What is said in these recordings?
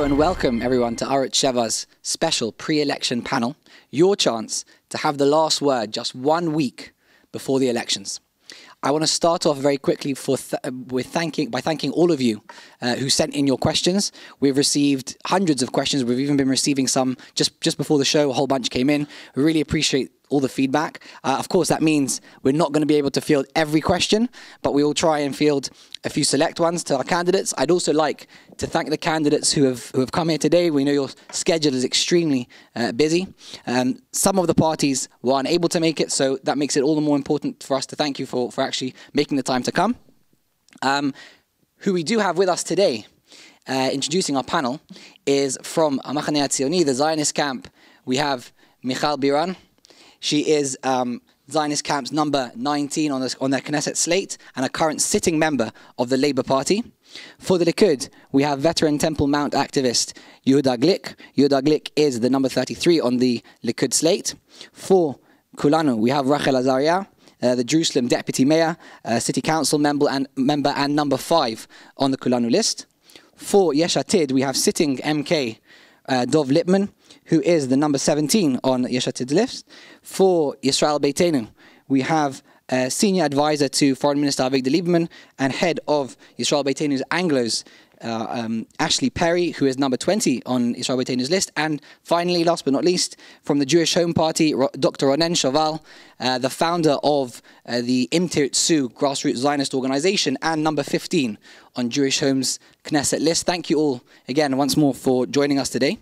Hello and welcome everyone to Arutz Sheva's special pre-election panel, your chance to have the last word just 1 week before the elections. I want to start off very quickly by thanking all of you who sent in your questions. We've received hundreds of questions. We've even been receiving some just before the show. A whole bunch came in. We really appreciate all the feedback. Of course, that means we're not going to be able to field every question, but we will try and field a few select ones to our candidates. I'd also like to thank the candidates who have come here today. We know your schedule is extremely busy. Some of the parties were unable to make it, so that makes it all the more important for us to thank you for actually making the time to come. Who we do have with us today, introducing our panel, is from Amachaneh HaTzioni, the Zionist camp. We have Michal Biran. She is Zionist camp's number 19 on their Knesset slate and a current sitting member of the Labour Party. For the Likud, we have veteran Temple Mount activist Yehuda Glick. Yehuda Glick is the number 33 on the Likud slate. For Kulanu, we have Rachel Azaria, the Jerusalem deputy mayor, city council member and number 5 on the Kulanu list. For Yesh Atid, we have sitting MK Dov Lipman, who is the number 17 on Yesh Atid's list. For Yisrael Beitenu, we have senior advisor to Foreign Minister Avigdor Lieberman and head of Yisrael Beitenu's Anglos, Ashley Perry, who is number 20 on Yisrael Beitenu's list. And finally, last but not least, from the Jewish Home Party, Dr. Ronen Shoval, the founder of the Im Tirtzu grassroots Zionist organization and number 15 on Jewish Home's Knesset list. Thank you all again once more for joining us today.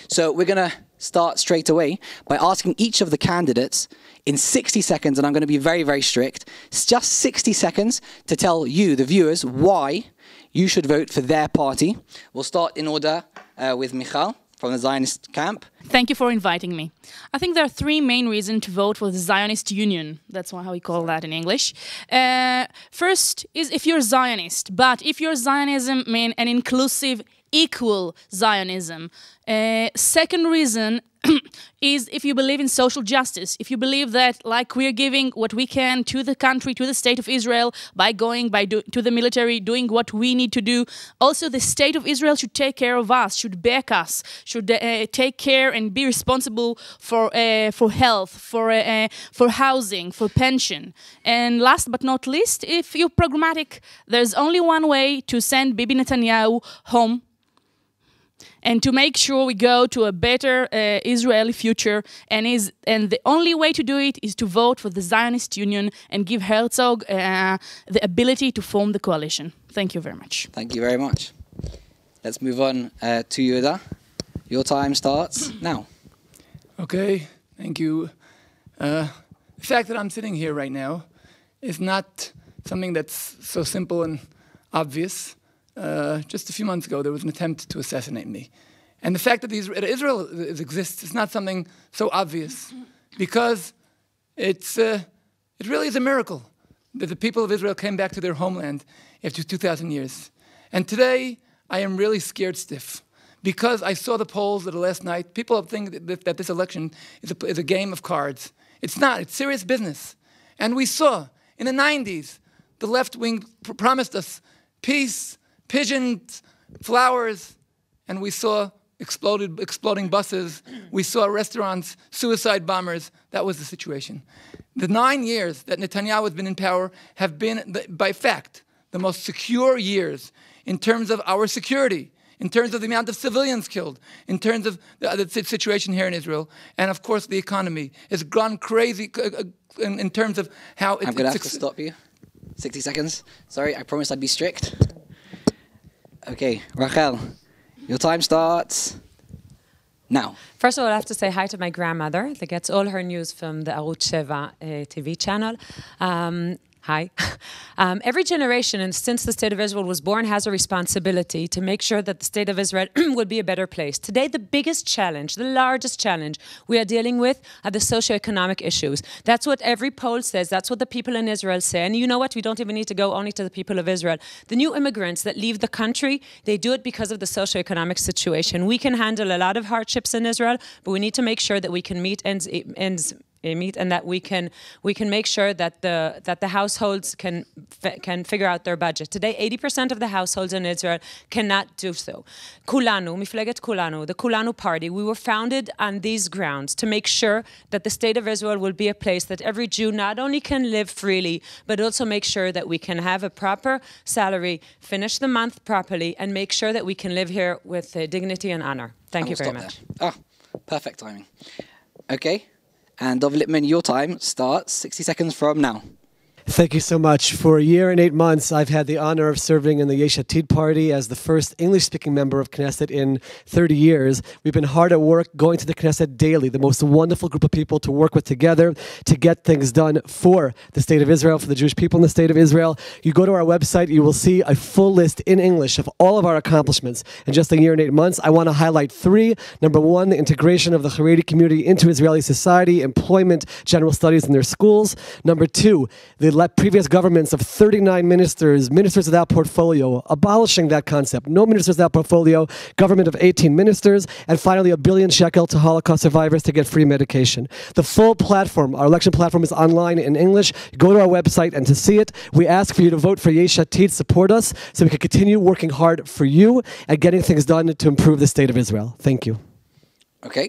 So we're going to start straight away by asking each of the candidates in 60 seconds, and I'm going to be very, very strict, it's just 60 seconds to tell you, the viewers, why you should vote for their party. We'll start in order with Michal from the Zionist camp. Thank you for inviting me. I think there are 3 main reasons to vote for the Zionist Union. That's how we call that in English. First is if you're Zionist, but if your Zionism means an inclusive, equal Zionism. Second reason is if you believe in social justice, if you believe that like we're giving what we can to the country, to the state of Israel, by to the military, doing what we need to do, also the state of Israel should take care of us, should back us, should take care and be responsible for health, for housing, for pension. And last but not least, if you're pragmatic, there's only one way to send Bibi Netanyahu home and to make sure we go to a better Israeli future, and the only way to do it is to vote for the Zionist Union and give Herzog the ability to form the coalition. Thank you very much. Thank you very much. Let's move on to Yehuda. Your time starts now. Okay, thank you. The fact that I'm sitting here right now is not something that's so simple and obvious. Just a few months ago, there was an attempt to assassinate me. And the fact that Israel exists is not something so obvious, because it really is a miracle that the people of Israel came back to their homeland after 2,000 years. And today, I am really scared stiff, because I saw the polls of the last night. People think that this election is a game of cards. It's not. It's serious business. And we saw, in the 90s, the left wing promised us peace, pigeons, flowers, and we saw exploding buses. We saw restaurants, suicide bombers. That was the situation. The 9 years that Netanyahu has been in power have been, by fact, the most secure years in terms of our security, in terms of the amount of civilians killed, in terms of the situation here in Israel. And of course, the economy has gone crazy in terms of how I'm going to have to stop you. 60 seconds. Sorry, I promised I'd be strict. Okay, Rachel, your time starts now. First of all, I have to say hi to my grandmother that gets all her news from the Arutz Sheva TV channel. Hi. Every generation, and since the State of Israel was born, has a responsibility to make sure that the State of Israel would be a better place. Today, the biggest challenge, the largest challenge we are dealing with are the socioeconomic issues. That's what every poll says. That's what the people in Israel say. And you know what? We don't even need to go only to the people of Israel. The new immigrants that leave the country, they do it because of the socioeconomic situation. We can handle a lot of hardships in Israel, but we need to make sure that we can meet ends meet, and that we can make sure that the households can figure out their budget. Today, 80% of the households in Israel cannot do so. Kulanu, Mifleget Kulanu, the Kulanu party, we were founded on these grounds to make sure that the state of Israel will be a place that every Jew not only can live freely, but also make sure that we can have a proper salary, finish the month properly, and make sure that we can live here with dignity and honor. Thank you very much. Perfect timing. Okay. And Dov Lippman, your time starts 60 seconds from now. Thank you so much. For a year and 8 months, I've had the honor of serving in the Yesh Atid party as the first English-speaking member of Knesset in 30 years. We've been hard at work going to the Knesset daily, the most wonderful group of people to work with together to get things done for the State of Israel, for the Jewish people in the State of Israel. You go to our website, you will see a full list in English of all of our accomplishments in just a year and 8 months. I want to highlight 3. Number 1, the integration of the Haredi community into Israeli society, employment, general studies in their schools. Number 2, the previous governments of 39 ministers without portfolio, abolishing that concept. No ministers without portfolio, government of 18 ministers, and finally $1 billion shekel to Holocaust survivors to get free medication. The full platform, our election platform, is online in English. Go to our website, and to see it, we ask for you to vote for Yesh Atid, support us, so we can continue working hard for you and getting things done to improve the state of Israel. Thank you. Okay.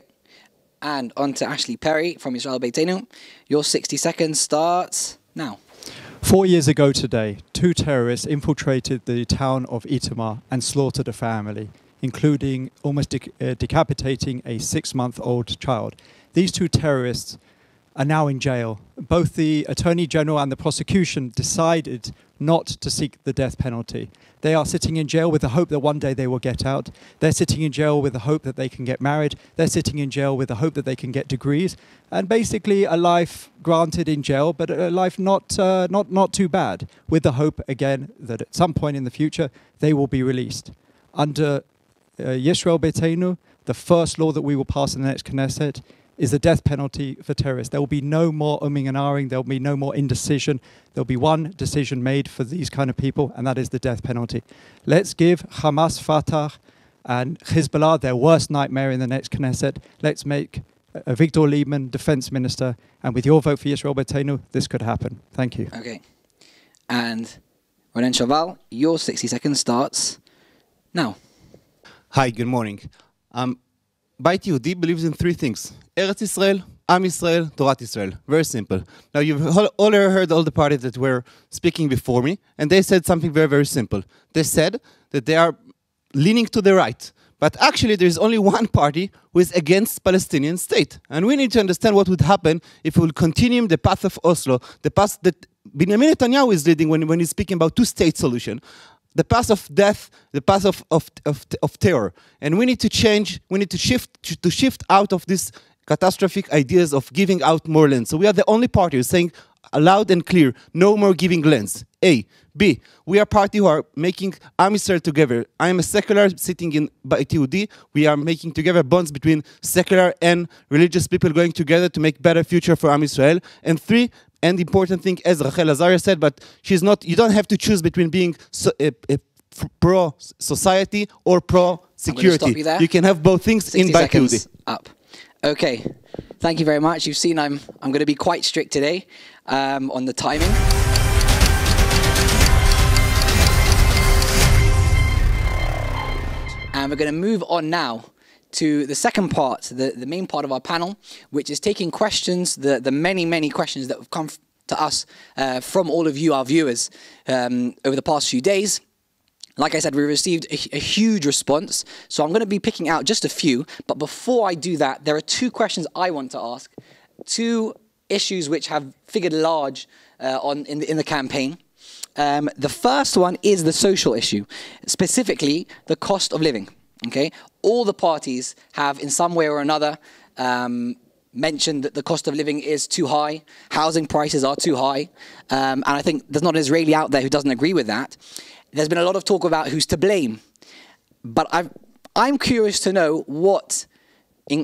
And on to Ashley Perry from Israel Beitenu. Your 60 seconds starts now. 4 years ago today, 2 terrorists infiltrated the town of Itamar and slaughtered a family, including almost decapitating a 6-month-old child. These 2 terrorists are now in jail. Both the Attorney General and the prosecution decided not to seek the death penalty. They are sitting in jail with the hope that one day they will get out. They're sitting in jail with the hope that they can get married. They're sitting in jail with the hope that they can get degrees. And basically a life granted in jail, but a life not too bad, with the hope, again, that at some point in the future, they will be released. Under Yisrael Beitenu, the first law that we will pass in the next Knesset is the death penalty for terrorists. There will be no more umming and ahhing. There will be no more indecision. There will be one decision made for these kind of people, and that is the death penalty. Let's give Hamas, Fatah, and Hezbollah their worst nightmare in the next Knesset. Let's make Victor Liebman defense minister, and with your vote for Yisrael Beitenu, this could happen. Thank you. Okay. And Ronen Chaval, your 60 seconds starts now. Hi, good morning. Beit Yehudi believes in 3 things: Eretz Israel, Am Israel, Torat Israel. Very simple. Now, you've all heard all the parties that were speaking before me, and they said something very, very simple. They said that they are leaning to the right. But actually, there is only one party who is against Palestinian state. And we need to understand what would happen if we will continue the path of Oslo, the path that Benjamin Netanyahu is leading when he's speaking about 2-state solution. The path of death, the path of terror. And we need to change, we need to shift out of these catastrophic ideas of giving out more land. So we are the only party who's saying loud and clear, no more giving lands. A. B. We are a party who are making Am Yisrael together. I am a secular sitting in Beit Yehudi. We are making together bonds between secular and religious people going together to make better future for Am Yisrael. And 3, and the important thing, as Rachel Azaria said, but she's not. You don't have to choose between being pro-society or pro-security. You can have both things in Beit Yehudi. Up. Okay. Thank you very much. You've seen I'm going to be quite strict today on the timing. And we're going to move on now to the second part, the main part of our panel, which is taking questions, the many, many questions that have come to us from all of you, our viewers, over the past few days. Like I said, we received a huge response, so I'm going to be picking out just a few. But before I do that, there are 2 questions I want to ask, 2 issues which have figured large in the campaign. The first one is the social issue, specifically the cost of living. Okay, all the parties have, in some way or another, mentioned that the cost of living is too high, housing prices are too high, and I think there's not an Israeli out there who doesn't agree with that. There's been a lot of talk about who's to blame, but I'm curious to know what, in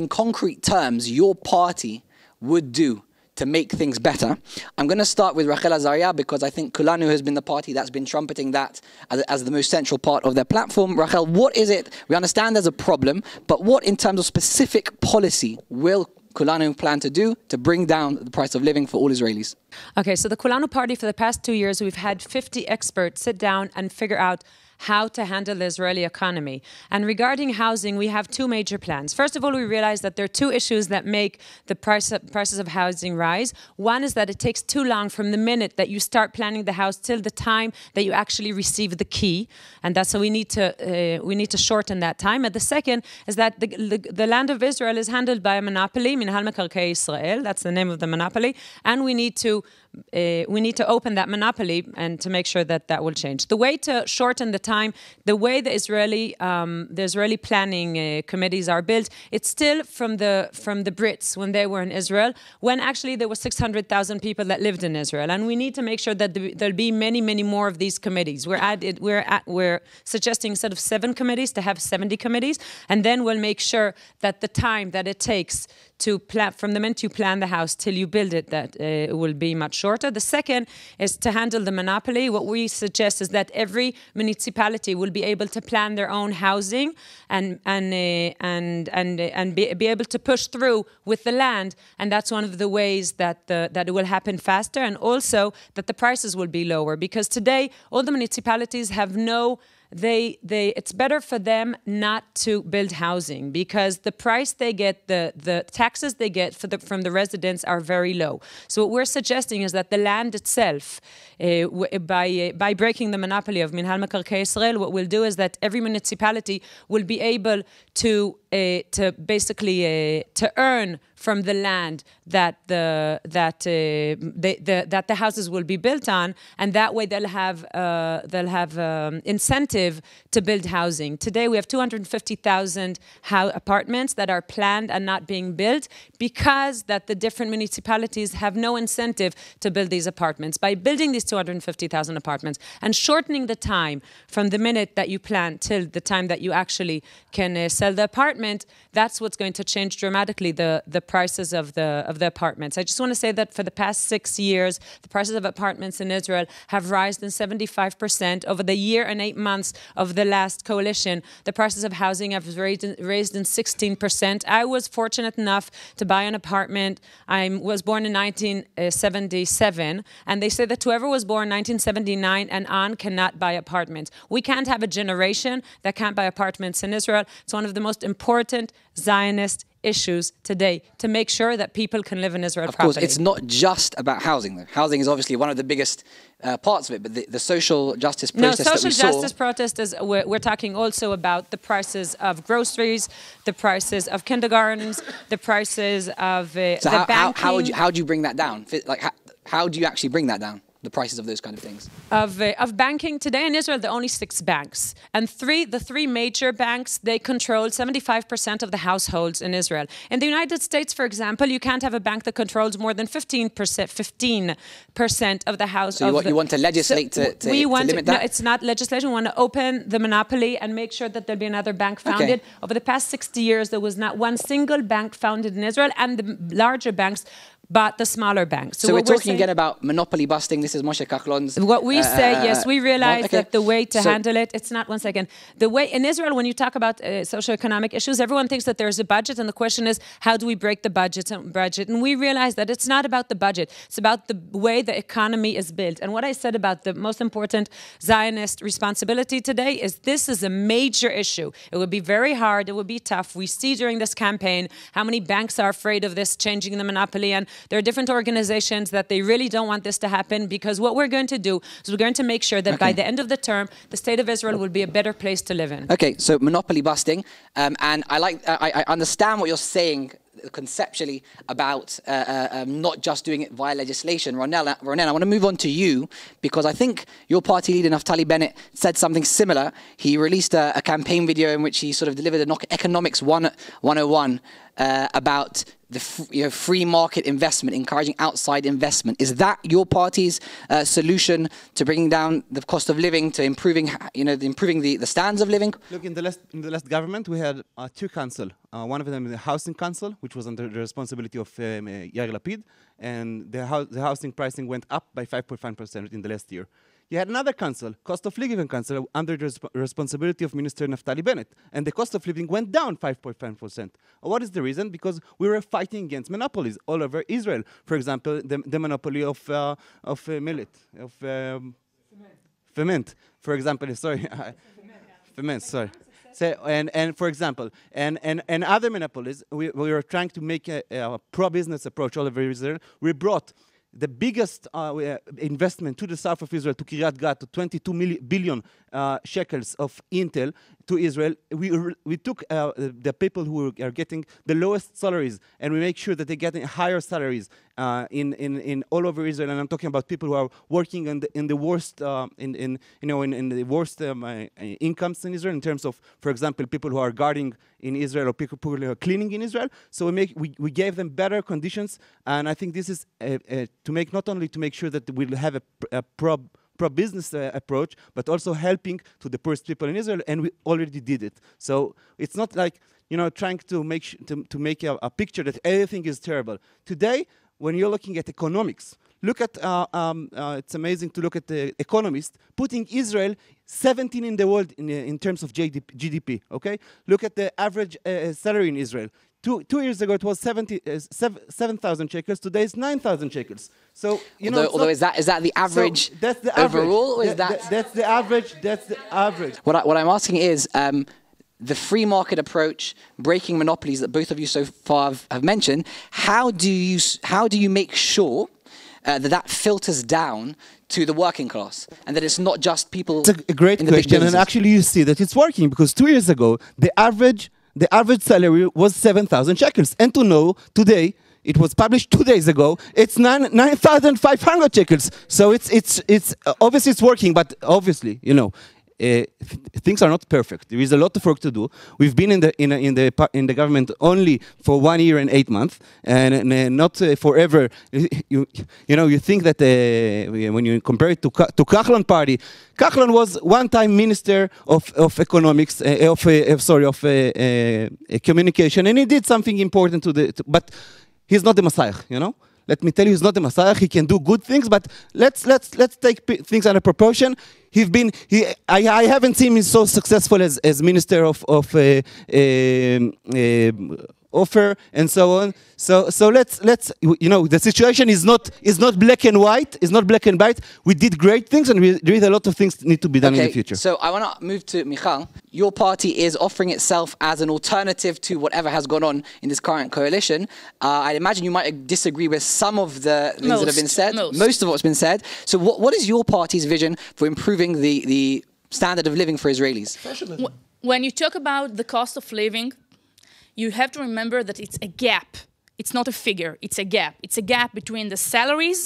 concrete terms, your party would do to make things better. I'm going to start with Rachel Azaria because I think Kulanu has been the party that's been trumpeting that as the most central part of their platform. Rachel, what is it? We understand there's a problem, but what in terms of specific policy will Kulanu plan to do to bring down the price of living for all Israelis? Okay, so the Kulanu Party, for the past 2 years, we've had 50 experts sit down and figure out how to handle the Israeli economy. And regarding housing, we have two major plans. First of all, we realize that there are two issues that make the prices of housing rise. One is that it takes too long from the minute that you start planning the house till the time that you actually receive the key, and that's so we need to shorten that time. And the second is that the land of Israel is handled by a monopoly, Minhal Mekarkei Israel. That's the name of the monopoly, and we need to open that monopoly and to make sure that that will change. The way to shorten the time, the way the Israeli planning committees are built, it's still from the Brits when they were in Israel, when actually there were 600,000 people that lived in Israel, and we need to make sure that there'll be many more of these committees. We're suggesting instead of 7 committees to have 70 committees, and then we'll make sure that the time that it takes to plan from the minute you plan the house till you build it, that it will be much shorter. The second is to handle the monopoly. What we suggest is that every municipality will be able to plan their own housing and be able to push through with the land, and that's one of the ways that it will happen faster, and also that the prices will be lower, because today all the municipalities have it's better for them not to build housing, because the price they get, the taxes they get from the residents are very low. So what we're suggesting is that the land itself, by breaking the monopoly of Minhal Mekarkei Israel, what we'll do is that every municipality will be able to basically earn from the land that the houses will be built on, and that way they'll have incentive to build housing. Today we have 250,000 apartments that are planned and not being built because that the different municipalities have no incentive to build these apartments. By building these 250,000 apartments and shortening the time from the minute that you plan till the time that you actually can sell the apartment, that's what's going to change dramatically the prices of the apartments. I just want to say that for the past 6 years, the prices of apartments in Israel have risen 75%. Over the year and 8 months of the last coalition, the prices of housing have raised in 16%. I was fortunate enough to buy an apartment. I was born in 1977, and they say that whoever was born 1979 and on cannot buy apartments. We can't have a generation that can't buy apartments in Israel. It's one of the most important Zionist issues today, to make sure that people can live in Israel properly. Of course, it's not just about housing, though. Housing is obviously one of the biggest parts of it, but the social justice protest that we saw... No, social justice protest is, we're talking also about the prices of groceries, the prices of kindergartens, the prices of the banking. How do you bring that down? Like, how do you actually bring that down? The prices of those kind of things? Of banking. Today in Israel, there are only 6 banks. And the three major banks, they control 75% of the households in Israel. In the United States, for example, you can't have a bank that controls more than 15% of the house. So you want to legislate to limit that? No, it's not legislation. We want to open the monopoly and make sure that there'll be another bank founded. Okay. Over the past 60 years, there was not one single bank founded in Israel, and the larger banks but the smaller banks. So we're talking again about monopoly busting. This is Moshe Kahlon's... What we say, yes, we realize that the way to handle it, it's not, one second, the way, in Israel, when you talk about socioeconomic issues, everyone thinks that there's a budget, and the question is, how do we break the budget? And we realize that it's not about the budget, it's about the way the economy is built. And what I said about the most important Zionist responsibility today is this is a major issue. It would be very hard, it would be tough. We see during this campaign how many banks are afraid of this changing the monopoly, and there are different organizations that they really don't want this to happen, because what we're going to do is we're going to make sure that by the end of the term, the state of Israel will be a better place to live in. Okay, so monopoly busting, and I understand what you're saying conceptually about not just doing it via legislation. Ronel, I want to move on to you, because I think your party leader, Naftali Bennett, said something similar. He released a campaign video in which he sort of delivered an economics 101 about the free market investment, encouraging outside investment. Is that your party's solution to bringing down the cost of living, to improving the standards of living? Look, in the last government, we had 2 councils. One of them is the Housing Council, which was under the responsibility of Yair Lapid, and the housing pricing went up by 5.5% in the last year. you had another council, cost of living council, under the responsibility of Minister Naftali Bennett. And the cost of living went down 5.5%. What is the reason? Because we were fighting against monopolies all over Israel. For example, the monopoly of millet, of ferment. For example, sorry, ferment. Sorry. So, and for example, and other monopolies, we were trying to make a pro-business approach all over Israel. We brought the biggest investment to the south of Israel, to Kiryat Gat, to 22 billion shekels of Intel to Israel. We took the people who are getting the lowest salaries, and we make sure that they're getting higher salaries in all over Israel. And I'm talking about people who are working in the worst in the worst incomes in Israel, in terms of, for example, people who are guarding in Israel, or people who are cleaning in Israel. So we gave them better conditions, and I think this is not only to make sure that we'll have a pro-business approach, but also helping to the poorest people in Israel, and we already did it. So it's not like, trying to make a picture that everything is terrible. Today, when you're looking at economics, look at, it's amazing to look at the Economist putting Israel 17 in the world in terms of GDP, okay? Look at the average salary in Israel. 2 years ago, it was 7,000 shekels. Today, it's 9,000 shekels. So, although is that the average that's the overall, average. or is that... That's the average. That's the average. What I'm asking is, the free market approach, breaking monopolies that both of you so far have mentioned, how do you make sure that filters down to the working class, and that it's not just people? It's a great question, and actually you see that it's working, because 2 years ago the average salary was 7,000 shekels, and today, it was published 2 days ago, it's 9,500 shekels. So it's obviously it's working, but obviously things are not perfect. There is a lot of work to do. We've been in the government only for 1 year and 8 months, and not forever. You think that when you compare it to Kahlon party, Kahlon was one-time minister of economics, of communication, and he did something important but he's not the Messiah, Let me tell you, he's not the Messiah. He can do good things, but let's take things out of proportion. I haven't seen him so successful as minister of offer and so on. So let's the situation is not black and white. It's not black and white. We did great things, and there is a lot of things that need to be done in the future. So I want to move to Michal. Your party is offering itself as an alternative to whatever has gone on in this current coalition. I imagine you might disagree with some of the things that have been said. Most of what's been said. So what is your party's vision for improving the standard of living for Israelis? When you talk about the cost of living, you have to remember that it's a gap. It's not a figure, it's a gap. It's a gap between the salaries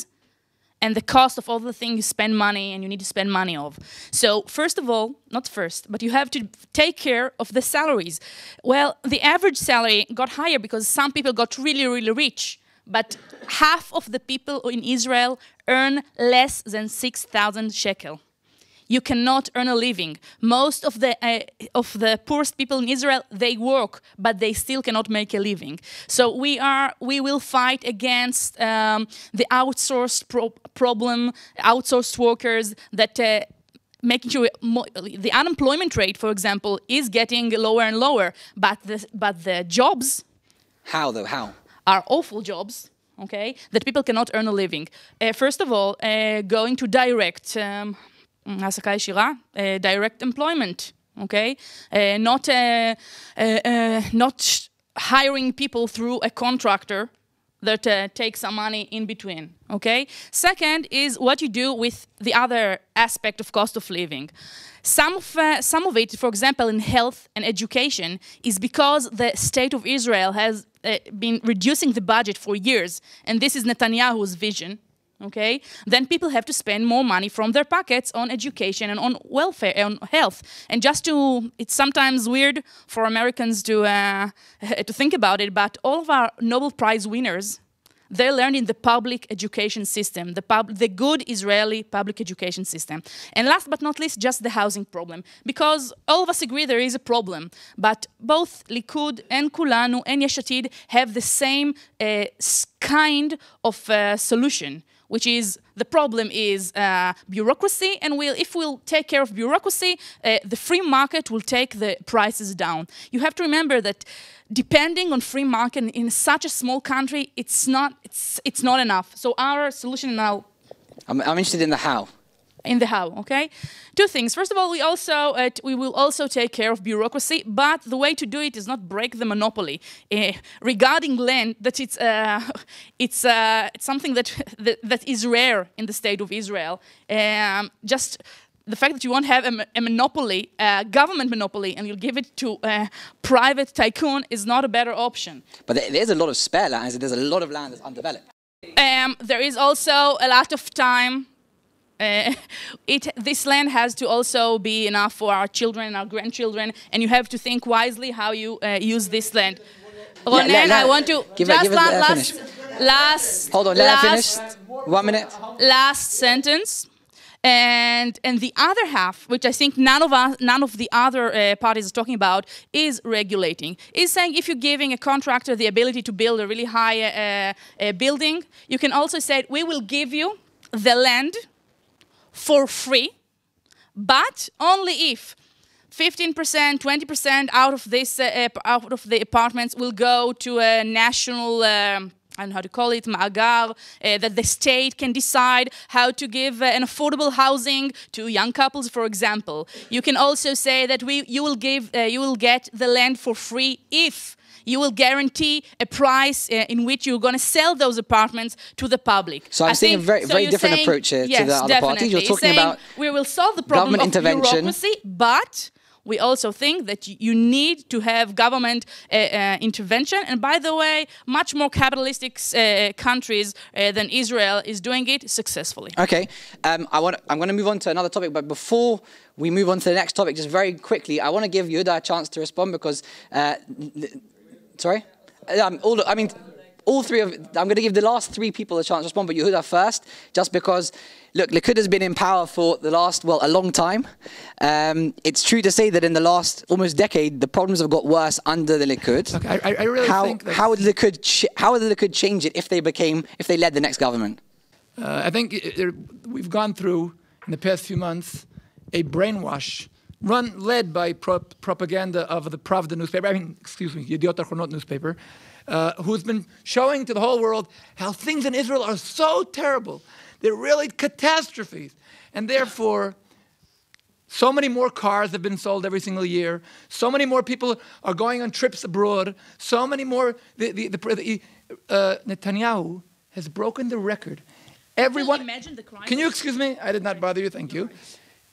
and the cost of all the things you spend money and you need to spend money of. So first of all, not first, but you have to take care of the salaries. Well, the average salary got higher because some people got really, really rich. But half of the people in Israel earn less than 6,000 shekel. You cannot earn a living. Most of the poorest people in Israel, they work, but they still cannot make a living. So we will fight against the outsourced problem, outsourced workers that making sure the unemployment rate, for example, is getting lower and lower. But the jobs, how though? How are awful jobs. Okay, that people cannot earn a living. First of all, going to direct. העסקה ישירה, direct employment, okay? Not hiring people through a contractor that takes some money in between, okay? Second is what you do with the other aspect of cost of living. Some of it, for example, in health and education, is because the state of Israel has been reducing the budget for years, and this is Netanyahu's vision. Okay, then people have to spend more money from their pockets on education and on welfare and health. And it's sometimes weird for Americans to think about it, but all of our Nobel Prize winners, they learned in the public education system, the good Israeli public education system. And last but not least, just the housing problem. Because all of us agree there is a problem, but both Likud and Kulanu and Yesh Atid have the same kind of solution. which is the problem is bureaucracy, and if we'll take care of bureaucracy, the free market will take the prices down. You have to remember that depending on free market in such a small country, it's not enough. So our solution now. I'm interested in the how. In the how, okay? Two things. First of all, we will also take care of bureaucracy, but the way to do it is not break the monopoly. Regarding land, that it's something that is rare in the state of Israel. Just the fact that you won't have a monopoly, a government monopoly, and you'll give it to a private tycoon is not a better option. But there's a lot of spare land. There's a lot of land that's undeveloped. There is also a lot of time. This land has to also be enough for our children and our grandchildren, and you have to think wisely how you use this land. Ronen, I want to Hold on, let her finish. 1 minute. Last sentence. And the other half, which I think none of the other parties is talking about, is regulating. Is saying if you're giving a contractor the ability to build a really high building, you can also say we will give you the land for free, but only if 15%, 20% out of the apartments will go to a national, I don't know how to call it, ma'agar, that the state can decide how to give an affordable housing to young couples, for example. You can also say that you will get the land for free if you will guarantee a price in which you're going to sell those apartments to the public. So I'm seeing a very different approach here to the other parties. You're talking about we will solve the problem of intervention. Bureaucracy, but we also think that you need to have government intervention. And by the way, much more capitalistic countries than Israel is doing it successfully. Okay, I'm going to move on to another topic, but before we move on to the next topic, just very quickly, I want to give Yehuda a chance to respond because, sorry? All three of, I'm going to give the last three people a chance to respond, but Yehuda first, just because, look, Likud has been in power for the last, well, a long time. It's true to say that in the last almost decade, the problems have got worse under the Likud. Look, I really think that how would the Likud change it if they led the next government? I think we've gone through, in the past few months, a brainwash led by propaganda of the Pravda newspaper, Yediot Achronot newspaper, who's been showing to the whole world how things in Israel are so terrible. They're really catastrophes. And therefore, so many more cars have been sold every single year. So many more people are going on trips abroad. So many more. Netanyahu has broken the record. Everyone. Imagine the crisis. Can you excuse me? I did not bother you. Thank you.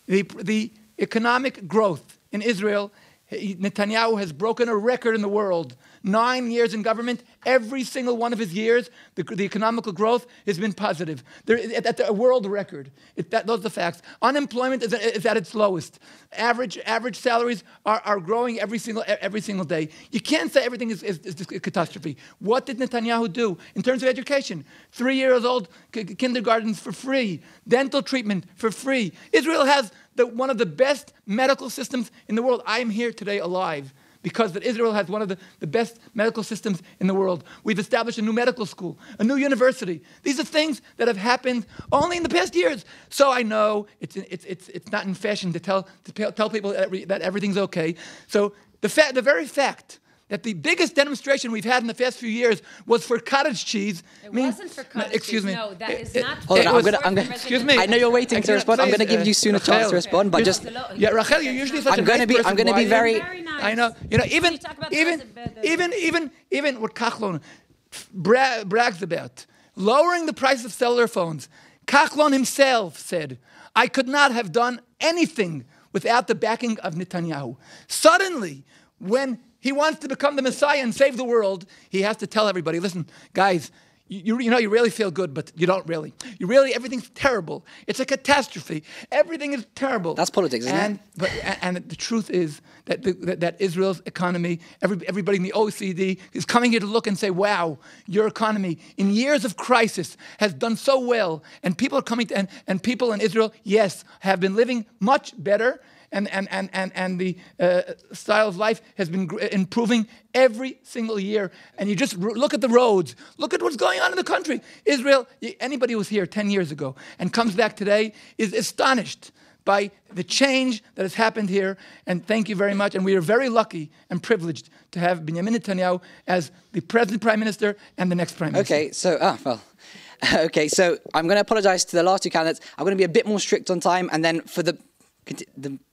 The economic growth in Israel, Netanyahu has broken a record in the world. 9 years in government, every single one of his years, the economical growth has been positive. At a world record. Those are the facts. Unemployment is at its lowest. Average salaries are growing every single day. You can't say everything is a catastrophe. What did Netanyahu do in terms of education? 3 years old kindergartens for free. Dental treatment for free. Israel has one of the best medical systems in the world. I am here today alive because that Israel has one of the best medical systems in the world. We've established a new medical school, a new university. These are things that have happened only in the past years. So I know it's not in fashion to tell people that everything's okay. So the very fact that the biggest demonstration we've had in the past few years was for cottage cheese. It wasn't for cottage cheese. Excuse me. No, that is not. Hold on, I'm gonna, excuse me. I know you're waiting to respond. I'm going to give you soon a chance to respond, but just. Yeah, Rachel, you're usually such I'm a nice person. I'm going to be very. Nice. I know. Even what Kachlon brags about, lowering the price of cellular phones. Kachlon himself said, "I could not have done anything without the backing of Netanyahu." Suddenly, when he wants to become the Messiah and save the world, he has to tell everybody, listen, guys, you really feel good, but you don't really. Everything's terrible. It's a catastrophe. Everything is terrible. That's politics, isn't it? And the truth is that Israel's economy, everybody in the OECD is coming here to look and say, wow, your economy in years of crisis has done so well. And people are coming and people in Israel, yes, have been living much better. and the style of life has been improving every single year. And you just look at the roads, look at what's going on in the country. Israel, anybody who was here 10 years ago and comes back today is astonished by the change that has happened here. And thank you very much. And we are very lucky and privileged to have Benjamin Netanyahu as the present Prime Minister and the next Prime Minister. Okay, so, okay, so I'm going to apologize to the last two candidates. I'm going to be a bit more strict on time, and then for the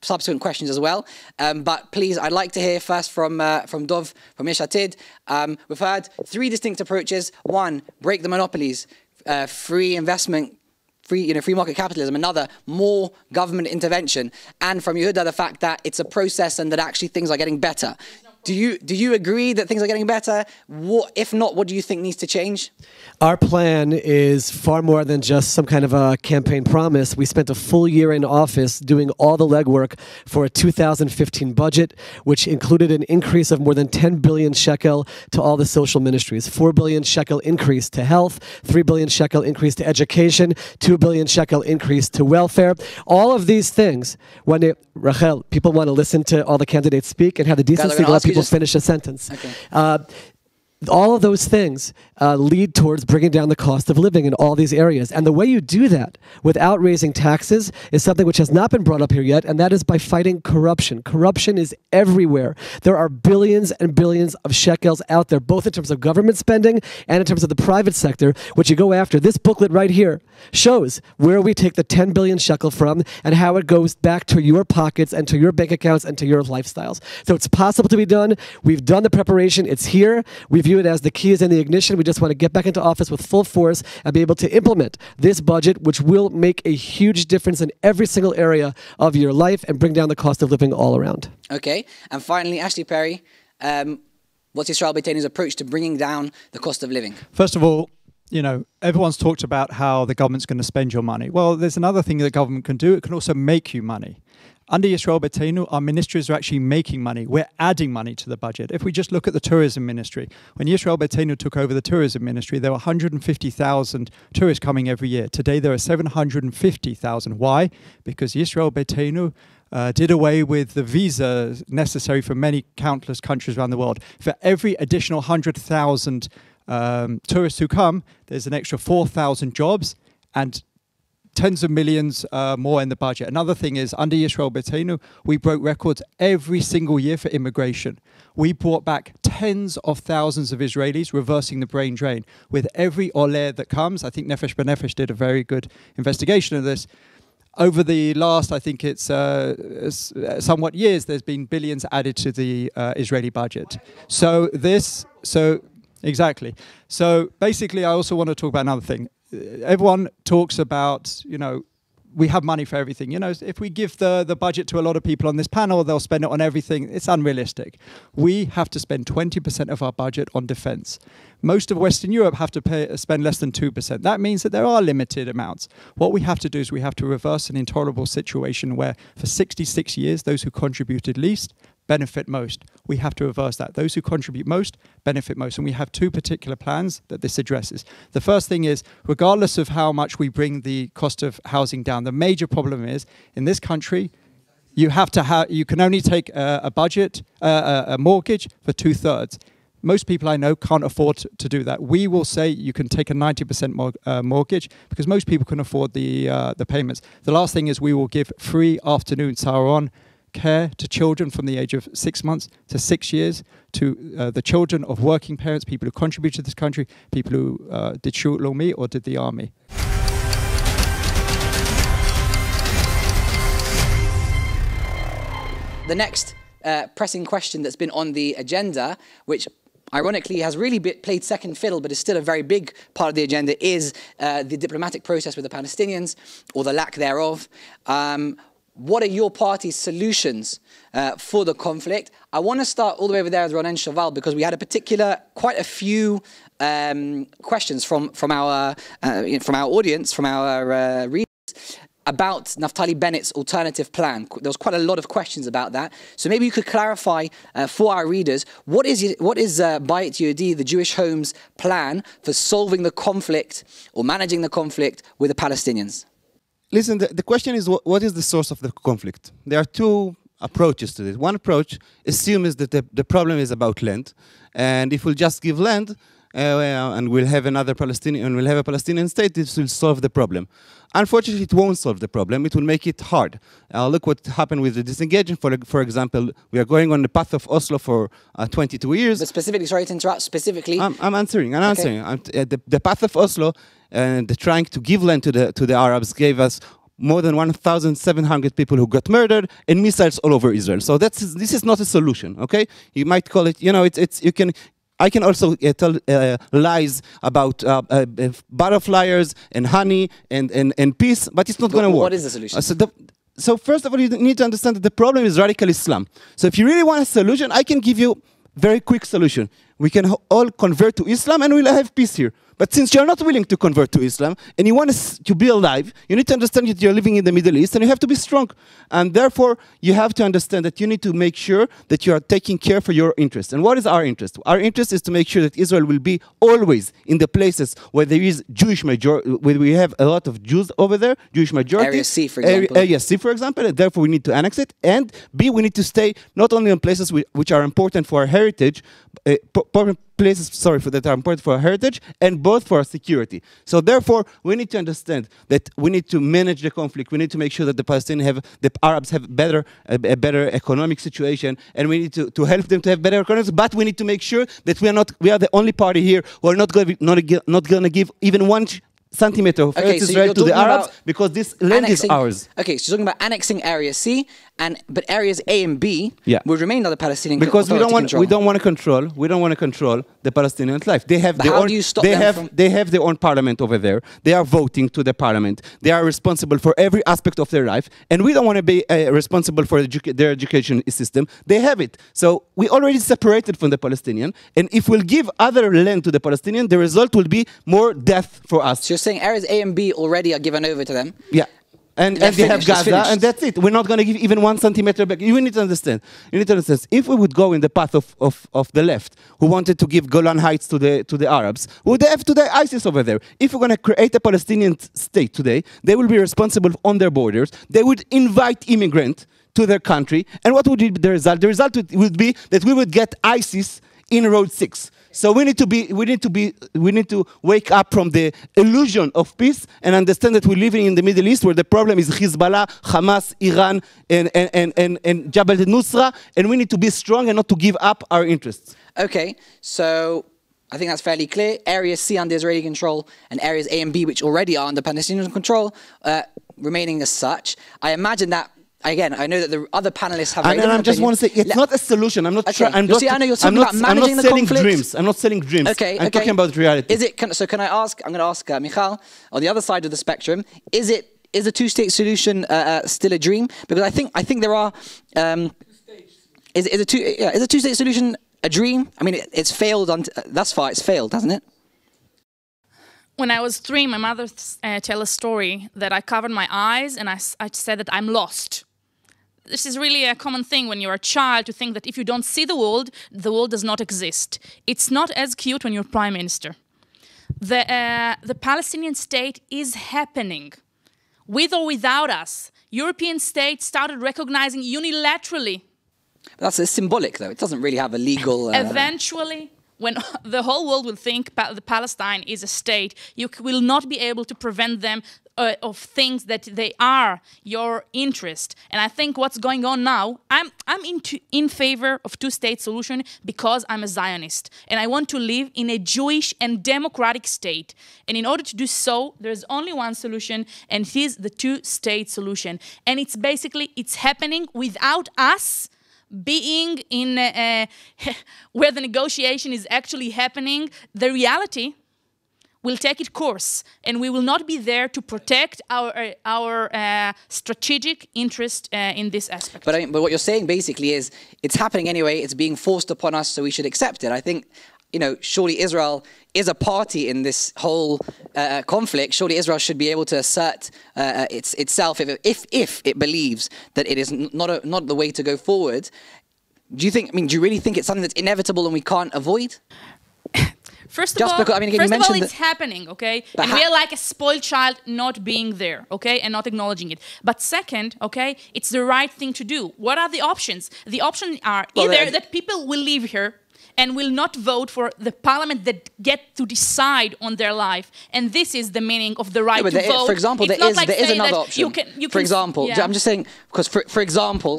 subsequent questions as well. But please, I'd like to hear first from Dov, from Yesh Atid. We've heard three distinct approaches. One, break the monopolies, free investment, free market capitalism. Another, more government intervention. And from Yehuda, the fact that it's a process and that actually things are getting better. Do you agree that things are getting better? If not, what do you think needs to change? Our plan is far more than just some kind of a campaign promise. We spent a full year in office doing all the legwork for a 2015 budget, which included an increase of more than 10 billion shekel to all the social ministries. 4 billion shekel increase to health, 3 billion shekel increase to education, 2 billion shekel increase to welfare. All of these things, Rachel, people want to listen to all the candidates speak and have the decency to let people finish a sentence. Okay. All of those things lead towards bringing down the cost of living in all these areas. And the way you do that without raising taxes is something which has not been brought up here yet, and that is by fighting corruption. Corruption is everywhere. There are billions and billions of shekels out there, both in terms of government spending and in terms of the private sector, which you go after. This booklet right here shows where we take the 10 billion shekel from and how it goes back to your pockets and to your bank accounts and to your lifestyles. So it's possible to be done. We've done the preparation. It's here. We view it as the key is in the ignition. We just want to get back into office with full force and be able to implement this budget, which will make a huge difference in every single area of your life and bring down the cost of living all around. Okay. And finally, Ashley Perry, what's Yisrael Beiteinu's approach to bringing down the cost of living? First of all, everyone's talked about how the government's going to spend your money. Well, there's another thing the government can do. It can also make you money. Under Yisrael Beiteinu, our ministries are actually making money. We're adding money to the budget. If we just look at the tourism ministry, when Yisrael Beiteinu took over the tourism ministry, there were 150,000 tourists coming every year. Today, there are 750,000. Why? Because Yisrael Beiteinu did away with the visa necessary for many countless countries around the world. For every additional 100,000 tourists who come, there's an extra 4,000 jobs and tens of millions more in the budget. Another thing is, under Yisrael Beiteinu, we broke records every single year for immigration. We brought back tens of thousands of Israelis, reversing the brain drain. With every oleh that comes, I think Nefesh B'Nefesh did a very good investigation of this. Over the last, I think it's somewhat years, there's been billions added to the Israeli budget. Exactly. So basically, I also want to talk about another thing. Everyone talks about, we have money for everything. If we give the budget to a lot of people on this panel, they'll spend it on everything. It's unrealistic. We have to spend 20% of our budget on defense. Most of Western Europe have to spend less than 2%. That means that there are limited amounts. What we have to do is we have to reverse an intolerable situation where for 66 years, those who contributed least benefit most. We have to reverse that. Those who contribute most benefit most. And we have two particular plans that this addresses. The first thing is, regardless of how much we bring the cost of housing down, the major problem is, in this country, you can only take a mortgage for 2/3. Most people I know can't afford to do that. We will say you can take a 90% mortgage because most people can afford the payments. The last thing is we will give free afternoon saharon care to children from the age of 6 months to 6 years, to the children of working parents, people who contribute to this country, people who did Shut Lomi or did the army. The next pressing question that's been on the agenda, which ironically has really played second fiddle, but is still a very big part of the agenda, is the diplomatic process with the Palestinians, or the lack thereof. What are your party's solutions for the conflict? I want to start all the way over there with Ronen Chaval, because we had quite a few questions from our audience, from our readers, about Naftali Bennett's alternative plan. There was quite a lot of questions about that. So maybe you could clarify for our readers, what is Bayit Yehudi, the Jewish Home's plan for solving the conflict or managing the conflict with the Palestinians? listen, the question is what is the source of the conflict? There are two approaches to this. One approach assumes that the problem is about land, and if we'll just give land and we'll have a Palestinian state, this will solve the problem. Unfortunately, it won't solve the problem. It will make it hard. Look what happened with the disengagement. For example, we are going on the path of Oslo for 22 years. But specifically, sorry to interrupt, specifically... I'm answering. The path of Oslo and the trying to give land to the Arabs gave us more than 1,700 people who got murdered and missiles all over Israel. So this is not a solution, okay? You might call it, I can also tell lies about butterflies and honey and peace, but it's not going to work. What is the solution? So first of all, you need to understand that the problem is radical Islam. So if you really want a solution, I can give you a very quick solution. We can all convert to Islam and we'll have peace here. But since you're not willing to convert to Islam and you want to be alive, you need to understand that you're living in the Middle East and you have to be strong. And therefore, you have to understand that you need to make sure that you are taking care for your interest. And what is our interest? Our interest is to make sure that Israel will be always in the places where there is Jewish majority, where we have a lot of Jews over there, Jewish majority. Area C, for example. Area C, for example, and therefore we need to annex it. And B, we need to stay not only in places which are important for our heritage, places, that are important for our heritage, and both for our security. So therefore, we need to understand that we need to manage the conflict. We need to make sure that the Arabs have a better economic situation, and we need to help them to have better economics. But we need to make sure that we are the only party here who are not going to give even 1 centimeter of Eretz Israel to the Arabs, because this land is ours. Okay, so you're talking about annexing Area C, but areas A and B would remain under Palestinian because control. we don't want to control the Palestinians' life. They have their own parliament over there. They are voting to the parliament. They are responsible for every aspect of their life, and we don't want to be responsible for their education system. They have it. So we already separated from the Palestinian, and if we'll give other land to the Palestinian, the result will be more death for us. So you're saying areas A and B already are given over to them? Yeah. And they have Gaza, and that's it. We're not going to give even 1 centimeter back. You need to understand. If we would go in the path of the left, who wanted to give Golan Heights to the Arabs, would they have today ISIS over there? If we're going to create a Palestinian state today, they will be responsible on their borders. They would invite immigrants to their country, and what would be the result? The result would be that we would get ISIS in Road 6. So we need to wake up from the illusion of peace and understand that we're living in the Middle East, where the problem is Hezbollah, Hamas, Iran, and Jabal al-Nusra, and we need to be strong and not to give up our interests. Okay, so I think that's fairly clear. Area C under Israeli control, and areas A and B, which already are under Palestinian control, remaining as such. I imagine that. Again, I know that the other panelists have. And I just want to say, it's not a solution. I'm not. Okay. I know you're talking about managing the conflict. I'm not selling dreams. Okay, I'm talking about reality. Can I ask? I'm going to ask Michal on the other side of the spectrum. Is a two-state solution still a dream? Because I think there are. Is a two-state solution a dream? I mean, it's failed. Thus far, it's failed, hasn't it? When I was 3, my mother tell a story that I covered my eyes and I said that I'm lost. This is really a common thing when you're a child, to think that if you don't see the world does not exist. It's not as cute when you're prime minister. The Palestinian state is happening. With or without us, European states started recognizing unilaterally. That's symbolic, though. It doesn't really have a legal... Eventually, when the whole world will think Palestine is a state, you will not be able to prevent them of things that they are your interest. And I think what's going on now, I'm in favor of two-state solution because I'm a Zionist and I want to live in a Jewish and democratic state. And in order to do so, there's only one solution, and it is the two-state solution. And it's happening without us being in where the negotiation is actually happening. The reality will take its course, and we will not be there to protect our strategic interest in this aspect. But what you're saying basically is it's happening anyway. It's being forced upon us, so we should accept it. I think, surely Israel is a party in this whole conflict. Surely Israel should be able to assert itself if it believes that it is not the way to go forward. Do you really think it's something that's inevitable and we can't avoid? First of Just all, because, I mean, again, you first of all, mentioned it's happening, okay? But And we are like a spoiled child not being there, okay? And not acknowledging it. But second, okay, it's the right thing to do. What are the options? The options are either that people will live here and will not vote for the parliament that get to decide on their life. And this is the meaning of the right to vote. For example, It's there not like is saying another that option. you For can, example, yeah. I'm just saying, because for example,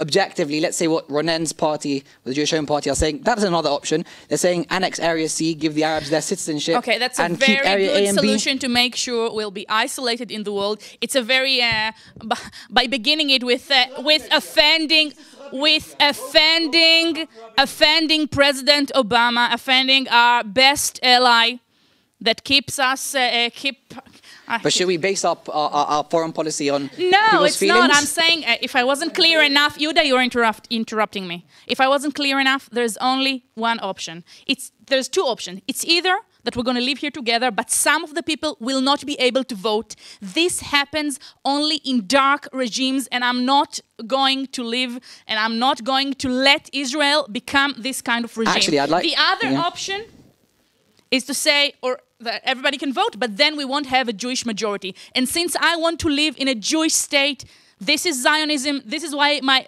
objectively, let's say what Ronen's party, the Jewish Home Party, are saying, that's another option. They're saying annex Area C, give the Arabs their citizenship, Okay, that's a and keep very Area A good and B. solution to make sure we'll be isolated in the world. It's a very by beginning it with offending President Obama, offending our best ally that keeps us But should we base our foreign policy on No, people's it's feelings? not. I'm saying if I wasn't clear enough, Yuda, you're interrupting me. If I wasn't clear enough, there's only one option. There's two options. It's either that we're going to live here together, but some of the people will not be able to vote. This happens only in dark regimes, and I'm not going to live, and I'm not going to let Israel become this kind of regime. Actually, I'd like... The other option is to say, or that everybody can vote, but then we won't have a Jewish majority. And since I want to live in a Jewish state, this is Zionism. This is why my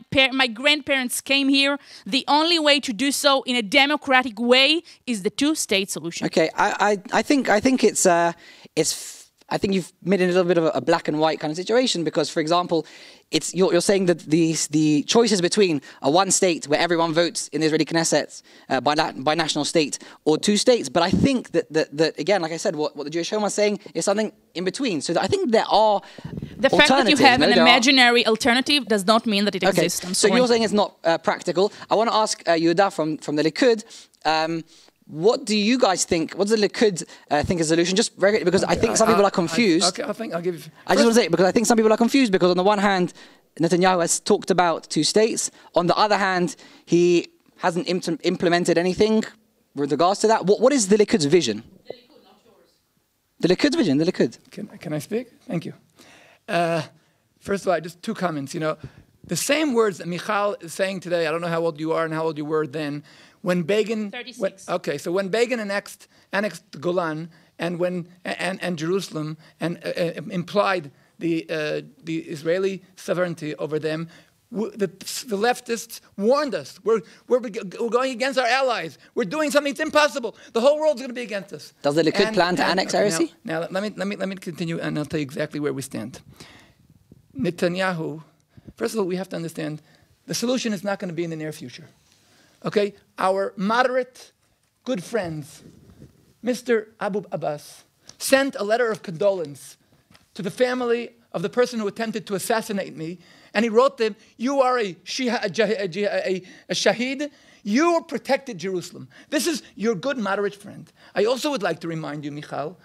grandparents came here. The only way to do so in a democratic way is the two-state solution. Okay, I think I think you've made it a little bit of a black and white kind of situation because, for example, you're saying that the choices between a one state where everyone votes in the Israeli Knesset by national state or two states, but I think that again, like I said, what the Jewish Home are saying is something in between. So I think there are the fact that you have an imaginary alternative does not mean that it exists. So you're saying it's not practical. I want to ask Yehuda from the Likud. What do you guys think? What does the Likud think is the solution? Just very, because I think some people are confused. I'll give you. I just want to say, because I think some people are confused because on the one hand, Netanyahu has talked about two states. On the other hand, he hasn't implemented anything with regards to that. What is the Likud's vision? The Likud, not yours. The Likud's vision, the Likud. Can I speak? Thank you. First of all, just two comments. You know, the same words that Michal is saying today, I don't know how old you are and how old you were then, when Begin, 36. So when Begin annexed Golan and Jerusalem and implied the Israeli sovereignty over them, the leftists warned us. We're going against our allies. We're doing something that's impossible. The whole world's going to be against us. Does the Likud plan to annex Area C? Now let me continue, and I'll tell you exactly where we stand. Netanyahu. First of all, we have to understand the solution is not going to be in the near future. Okay, our moderate, good friends, Mr. Abu Abbas, sent a letter of condolence to the family of the person who attempted to assassinate me, and he wrote them, you are a shaheed, you protected Jerusalem. This is your good, moderate friend. I also would like to remind you, Michal,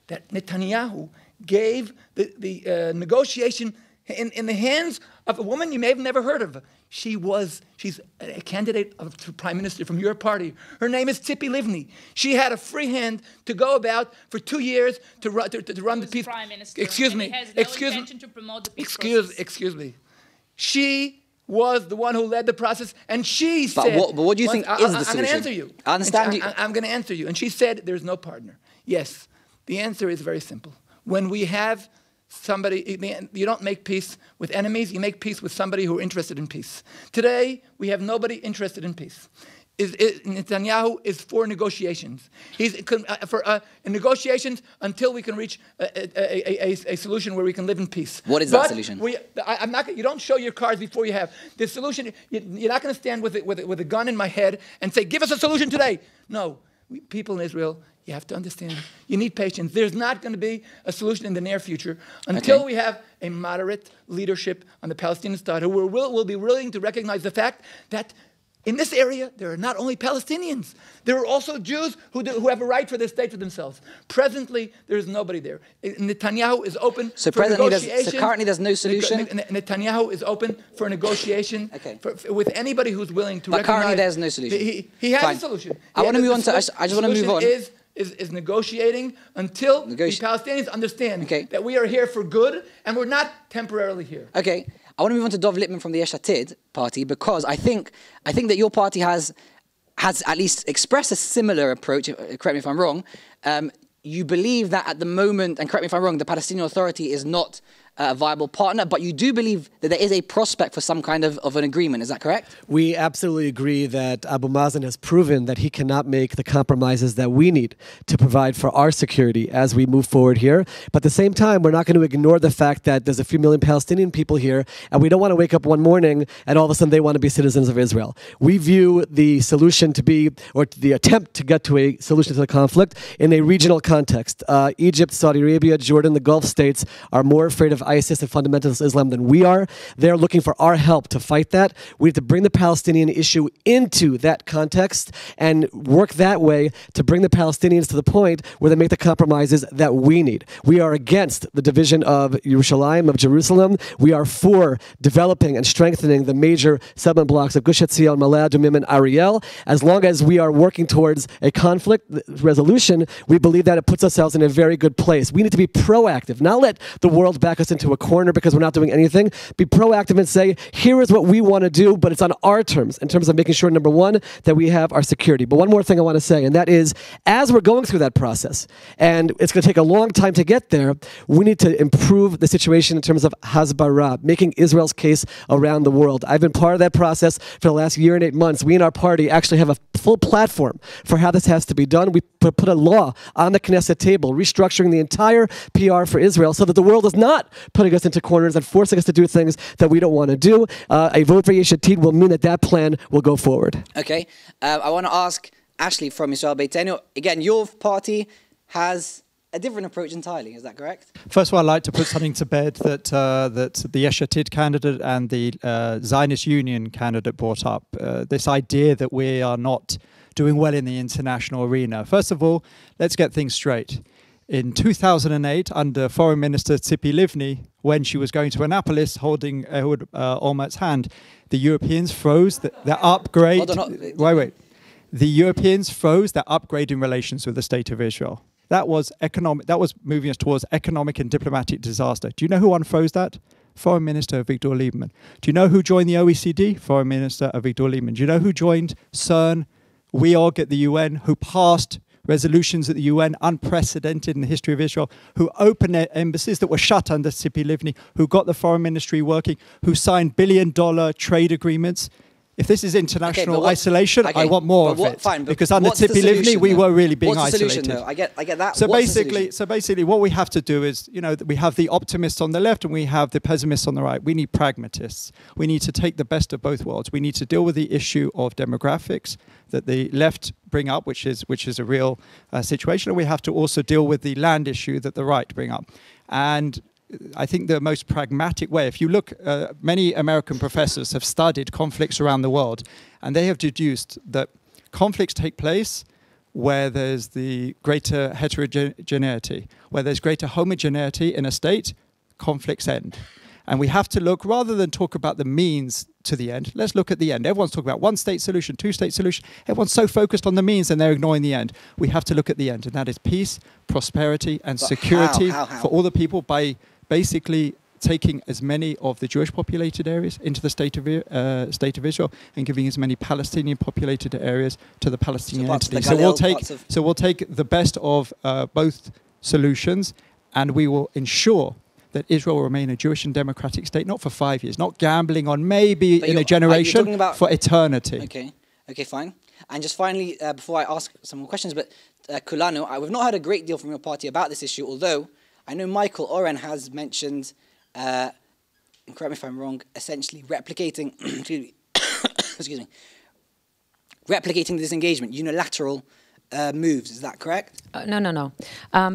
that Netanyahu gave the negotiation in the hands of a woman you may have never heard of. She's a candidate to prime minister from your party. Her name is Tzipi Livni. She had a free hand to go about for 2 years to run the peace. Prime minister. Excuse me. He has no intention to promote the peace process. Excuse me. She was the one who led the process, and she said. But what do you think is the solution? I'm going to answer you. I understand you. I'm going to answer you. And she said, "There's no partner." Yes, the answer is very simple. When we have somebody, you don't make peace with enemies, you make peace with somebody who are interested in peace. Today, we have nobody interested in peace. Netanyahu is for negotiations. He's for negotiations until we can reach a solution where we can live in peace. What is that solution? I'm not. You don't show your cards before you have the solution. You're not going to stand with a gun in my head and say, "Give us a solution today." No, people in Israel. You have to understand, you need patience. There's not going to be a solution in the near future until we have a moderate leadership on the Palestinian side who will be willing to recognize the fact that in this area, there are not only Palestinians, there are also Jews who have a right for their state for themselves. Presently, there is nobody there. Netanyahu is open for negotiation. So currently there's no solution? Netanyahu is open for negotiation with anybody who's willing to recognize. But currently there's no solution. He has a solution. I want to move on to, I just want to move on. Is negotiating until the Palestinians understand that we are here for good and we're not temporarily here. Okay, I want to move on to Dov Lippman from the Yesh Atid party because I think that your party has has at least expressed a similar approach. Correct me if I'm wrong. You believe that at the moment, and correct me if I'm wrong, the Palestinian Authority is not a viable partner, but you do believe that there is a prospect for some kind of an agreement. Is that correct? We absolutely agree that Abu Mazen has proven that he cannot make the compromises that we need to provide for our security as we move forward here. But at the same time, we're not going to ignore the fact that there's a few million Palestinian people here, and we don't want to wake up one morning and all of a sudden they want to be citizens of Israel. We view the solution to be, or the attempt to get to a solution to the conflict in a regional context. Egypt, Saudi Arabia, Jordan, the Gulf states are more afraid of ISIS and fundamentalist Islam than we are. They're looking for our help to fight that. We need to bring the Palestinian issue into that context and work that way to bring the Palestinians to the point where they make the compromises that we need. We are against the division of Yerushalayim, of Jerusalem. We are for developing and strengthening the major settlement blocks of Gush Etzion, Malad, Dumim, and Ariel. As long as we are working towards a conflict resolution, we believe that it puts ourselves in a very good place. We need to be proactive, not let the world back us into a corner because we're not doing anything. Be proactive and say, here is what we want to do, but it's on our terms in terms of making sure, number one, that we have our security. But one more thing I want to say, and that is, as we're going through that process, and it's going to take a long time to get there, we need to improve the situation in terms of Hasbara, making Israel's case around the world. I've been part of that process for the last year and 8 months. We in our party actually have a full platform for how this has to be done. We put a law on the Knesset table, restructuring the entire PR for Israel so that the world is not putting us into corners and forcing us to do things that we don't want to do. A vote for Yesh Atid will mean that that plan will go forward. Okay. I want to ask Ashley from Israel Beitenu. Again, your party has a different approach entirely. Is that correct? First of all, I'd like to put something to bed that that the Yesh Atid candidate and the Zionist Union candidate brought up. This idea that we are not doing well in the international arena. First of all, let's get things straight. In 2008, under Foreign Minister Tzipi Livni, when she was going to Annapolis holding Ehud Olmert's hand, the Europeans froze their upgrade. Wait. The Europeans froze their upgrade in relations with the State of Israel. That was economic. That was moving us towards economic and diplomatic disaster. Do you know who unfroze that? Foreign Minister Victor Lieberman. Do you know who joined the OECD? Foreign Minister Victor Lieberman. Do you know who joined CERN, WEOG at the UN, who passed resolutions at the UN, unprecedented in the history of Israel, who opened their embassies that were shut under Tzipi Livni, who got the foreign ministry working, who signed billion-dollar trade agreements? If this is international isolation, I want more of it. Fine, because under Tzipi Livni, we were really being isolated. What's the solution, though? I get that. So basically, what we have to do is, we have the optimists on the left and we have the pessimists on the right. We need pragmatists. We need to take the best of both worlds. We need to deal with the issue of demographics that the left bring up, which is a real situation, and we have to also deal with the land issue that the right bring up. And I think the most pragmatic way, if you look, many American professors have studied conflicts around the world, and they have deduced that conflicts take place where there's the greater heterogeneity, where there's greater homogeneity in a state, conflicts end. And we have to look, rather than talk about the means to the end, let's look at the end. Everyone's talking about one-state solution, two-state solution. Everyone's so focused on the means and they're ignoring the end. We have to look at the end, and that is peace, prosperity, and security for all the people by basically taking as many of the Jewish populated areas into the state of Israel and giving as many Palestinian populated areas to the Palestinian entity. So we'll take the best of both solutions, and we will ensure that Israel will remain a Jewish and democratic state, not for 5 years, not gambling on maybe in a generation, for eternity. Okay, fine. And just finally, before I ask some more questions, but Kulanu, we've not heard a great deal from your party about this issue, although I know Michael Oren has mentioned, and correct me if I'm wrong, essentially replicating, excuse me, replicating this engagement, unilateral moves. Is that correct? No.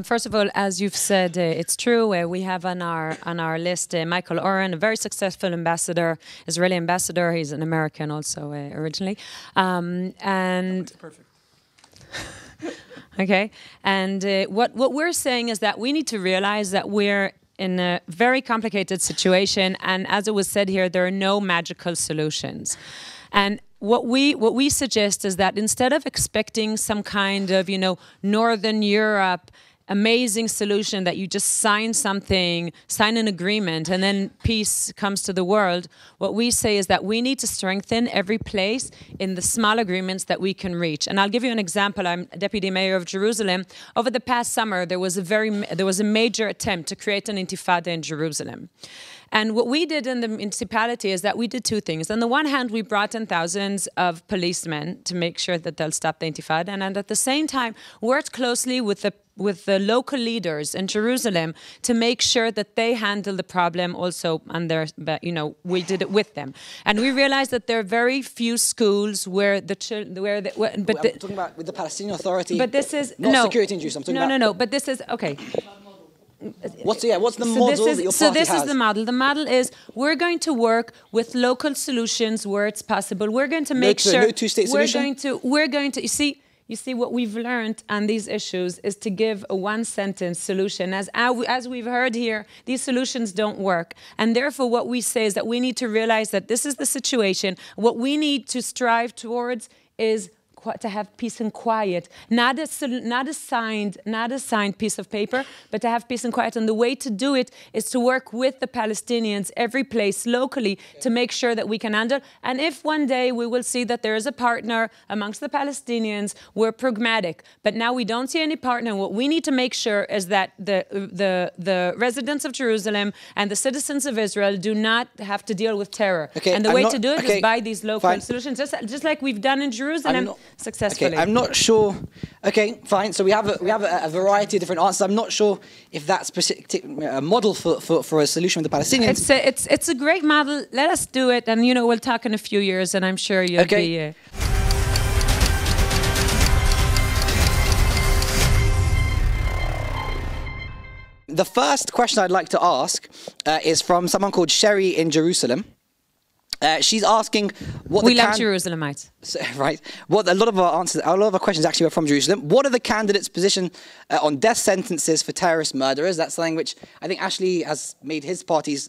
First of all, as you've said, it's true. We have on our list Michael Oren, a very successful ambassador, Israeli ambassador. He's an American also originally, and perfect. Okay, and what we're saying is that we need to realize that we're in a very complicated situation, and as it was said here, there are no magical solutions. And what we suggest is that instead of expecting some kind of, Northern Europe amazing solution that you just sign something, sign an agreement, and then peace comes to the world. What we say is that we need to strengthen every place in the small agreements that we can reach. And I'll give you an example. I'm Deputy Mayor of Jerusalem. Over the past summer, there was a major attempt to create an intifada in Jerusalem. And what we did in the municipality is that we did two things. On the one hand, we brought in thousands of policemen to make sure that they'll stop the intifada, and at the same time, worked closely with the local leaders in Jerusalem to make sure that they handle the problem also on their, we did it with them. And we realized that there are very few schools where the children, I'm talking about with the Palestinian Authority. But this is, not security in Jerusalem. I'm talking about, but this is, okay. What's the model that your party So this has? is the model. The model is we're going to work with local solutions where it's possible. We're going to make sure no two-state solution? We're going to you see what we've learned on these issues is to give a one-sentence solution. As we've heard here, these solutions don't work. And therefore what we say is that we need to realize that this is the situation. What we need to strive towards is to have peace and quiet, not a signed piece of paper, but to have peace and quiet. And the way to do it is to work with the Palestinians, every place locally, to make sure that we can handle. And if one day we will see that there is a partner amongst the Palestinians, we're pragmatic. But now we don't see any partner. What we need to make sure is that the residents of Jerusalem and the citizens of Israel do not have to deal with terror. Okay, and the way to do it is by these local solutions, just like we've done in Jerusalem. Successfully. Okay, I'm not sure. Okay, fine. So we have a variety of different answers. I'm not sure if that's a model for a solution with the Palestinians. It's a great model. Let us do it, and we'll talk in a few years, and I'm sure you'll be. The first question I'd like to ask is from someone called Sherry in Jerusalem. She's asking what we love Jerusalemites, right? What a lot of our questions actually were from Jerusalem. What are the candidates' position on death sentences for terrorist murderers? That's something which I think Ashley has made his party's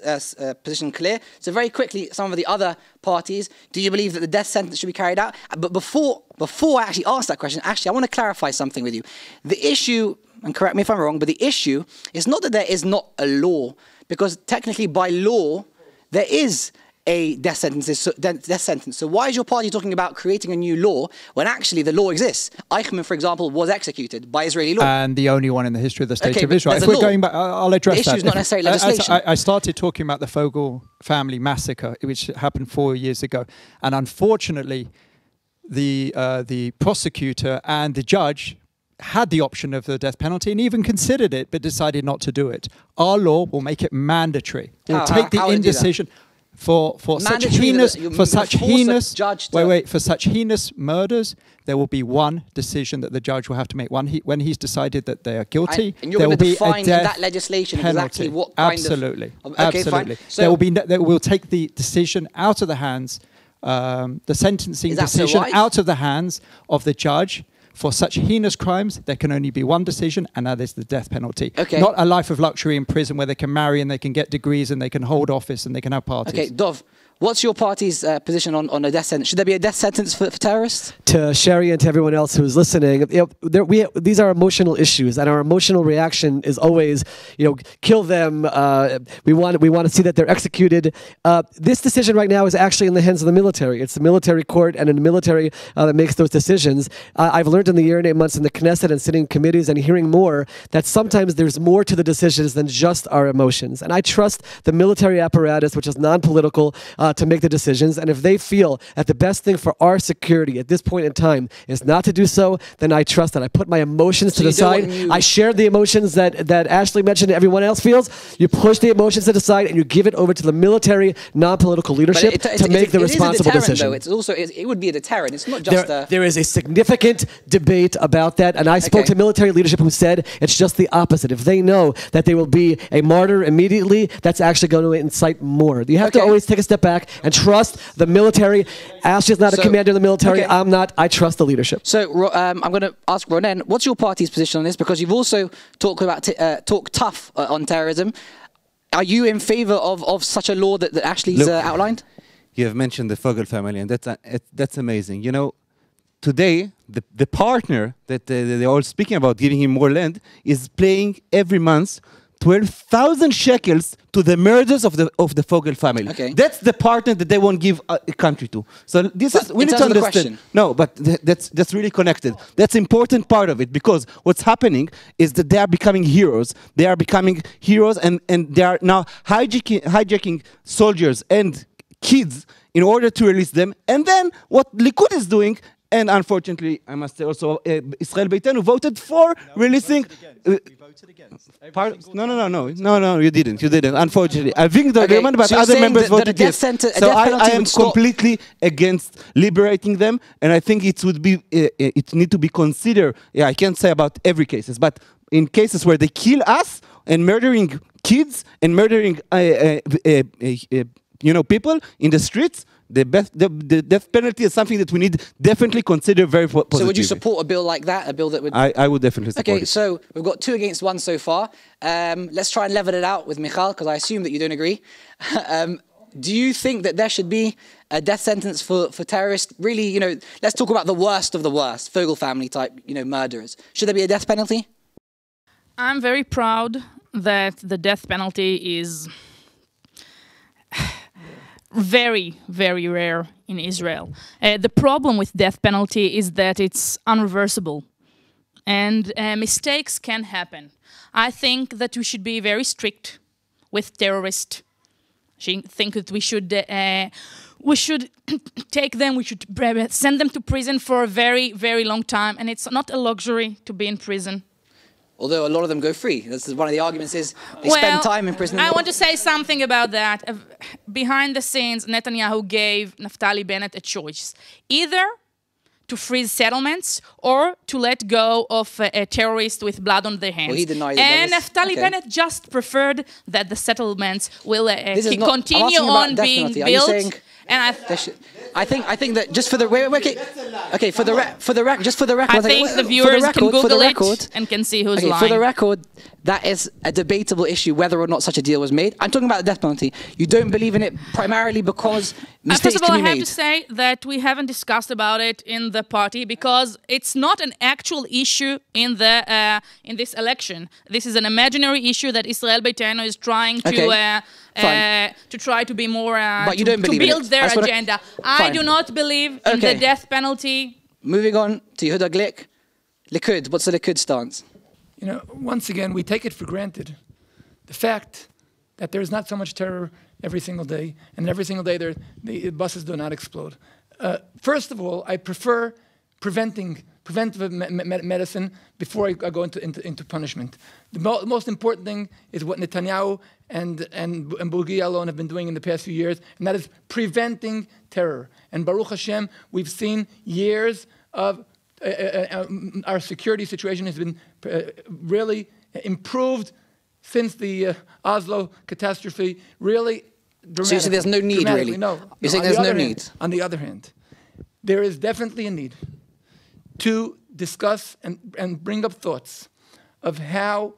position clear. So very quickly, some of the other parties. Do you believe that the death sentence should be carried out? But before I actually ask that question, Ashley, I want to clarify something with you. The issue, and correct me if I'm wrong, but the issue is not that there is not a law, because technically by law there is a death sentence. So why is your party talking about creating a new law when actually the law exists? Eichmann, for example, was executed by Israeli law. And the only one in the history of the State of Israel. If we're going back, I'll address that. The issue is not necessarily legislation. I started talking about the Fogel family massacre, which happened 4 years ago. And unfortunately, the prosecutor and the judge had the option of the death penalty and even considered it, but decided not to do it. Our law will make it mandatory. We'll take the indecision. For such heinous murders, there will be one decision that the judge will have to make. When he's decided that they are guilty, and you're going to define in that legislation exactly what kind of... Absolutely. So we'll take the decision out of the hands, the sentencing decision out of the hands of the judge. For such heinous crimes, there can only be one decision, and that is the death penalty. Okay. Not a life of luxury in prison where they can marry and they can get degrees and they can hold office and they can have parties. Okay, Dov, what's your party's position on a death sentence? Should there be a death sentence for terrorists? To Sherry and to everyone else who's listening, these are emotional issues, and our emotional reaction is always, kill them. We want to see that they're executed. This decision right now is actually in the hands of the military. It's the military court and in the military that makes those decisions. I've learned in the year and 8 months in the Knesset and sitting in committees and hearing more that sometimes there's more to the decisions than just our emotions. And I trust the military apparatus, which is non-political, to make the decisions. And if they feel that the best thing for our security at this point in time is not to do so, then I trust that. I put my emotions to the side. I share the emotions that Ashley mentioned and everyone else feels. You push the emotions to the side and you give it over to the military, non-political leadership to make the responsible decision. It would be a deterrent. It's not just there is a significant debate about that, and I spoke to military leadership who said it's just the opposite. If they know that they will be a martyr immediately, that's actually going to incite more. You have to always take a step back and trust the military. Ashley's not a commander in the military. I'm not. I trust the leadership. So I'm going to ask Ronen, what's your party's position on this? Because you've also talked tough on terrorism. Are you in favor of such a law that Ashley's outlined? You have mentioned the Fogel family, and that's amazing. today, the partner that they're all speaking about, giving him more land, is paying every month 12,000 shekels to the murders of the Fogel family. Okay. That's the partner that they won't give a country to. So this But is we in need terms to of the understand. question. No, but that's really connected. That's important part of it, because what's happening is that they are becoming heroes. They are becoming heroes, and they are now hijacking soldiers and kids in order to release them. And then what Likud is doing, and unfortunately, I must say also, Israel Beitenu voted for releasing. We voted against. No, you didn't. Unfortunately, I think the Okay, government, but so you're other saying members that a voted death yes. sentence- a So death penalty I am would stop- completely against liberating them, and I think it would be it need to be considered. Yeah, I can't say about every cases, but in cases where they kill us and murdering kids and murdering people in the streets. The death penalty is something that we need definitely consider very positively. So would you support a bill like that? A bill that would... I would definitely support Okay, it. so we've got 2 against 1 so far. Let's try and level it out with Michal, because I assume that you don't agree. Do you think that there should be a death sentence for terrorists? Really, let's talk about the worst of the worst, Fogel family type, murderers. Should there be a death penalty? I'm very proud that the death penalty is very, very rare in Israel. The problem with death penalty is that it's unreversible, and mistakes can happen. I think that we should be very strict with terrorists. I think that we should take them, we should send them to prison for a very, very long time, and it's not a luxury to be in prison. Although a lot of them go free. This is one of the arguments is they spend time in prison. I want to say something about that. Behind the scenes, Netanyahu gave Naftali Bennett a choice. Either to freeze settlements or to let go of a terrorist with blood on their hands. Well, he denied it. And Naftali Bennett just preferred that the settlements will continue on being built. And I think that just for the record, I think the viewers can Google it and can see who's lying. For the record, that is a debatable issue whether or not such a deal was made. I'm talking about the death penalty. You don't believe in it primarily because mistakes first of all, can be I have made. to say that we haven't discussed about it in the party because it's not an actual issue in this election. This is an imaginary issue that Israel Beitenu is trying to try to be more but you don't believe to build in it. their agenda. I do not believe in the death penalty. Moving on to Yehuda Glick. Likud, what's the Likud stance? Once again, we take it for granted the fact that there is not so much terror every single day, and every single day the buses do not explode. First of all, I prefer preventive medicine before I go into punishment. The most important thing is what Netanyahu and Bogi alone have been doing in the past few years, and that is preventing terror. And Baruch Hashem, we've seen years of our security situation has been really improved since the Oslo catastrophe. Really dramatic. So you say there's no need, really? No. You're saying there's no need? On the other hand, there is definitely a need to discuss and bring up thoughts of how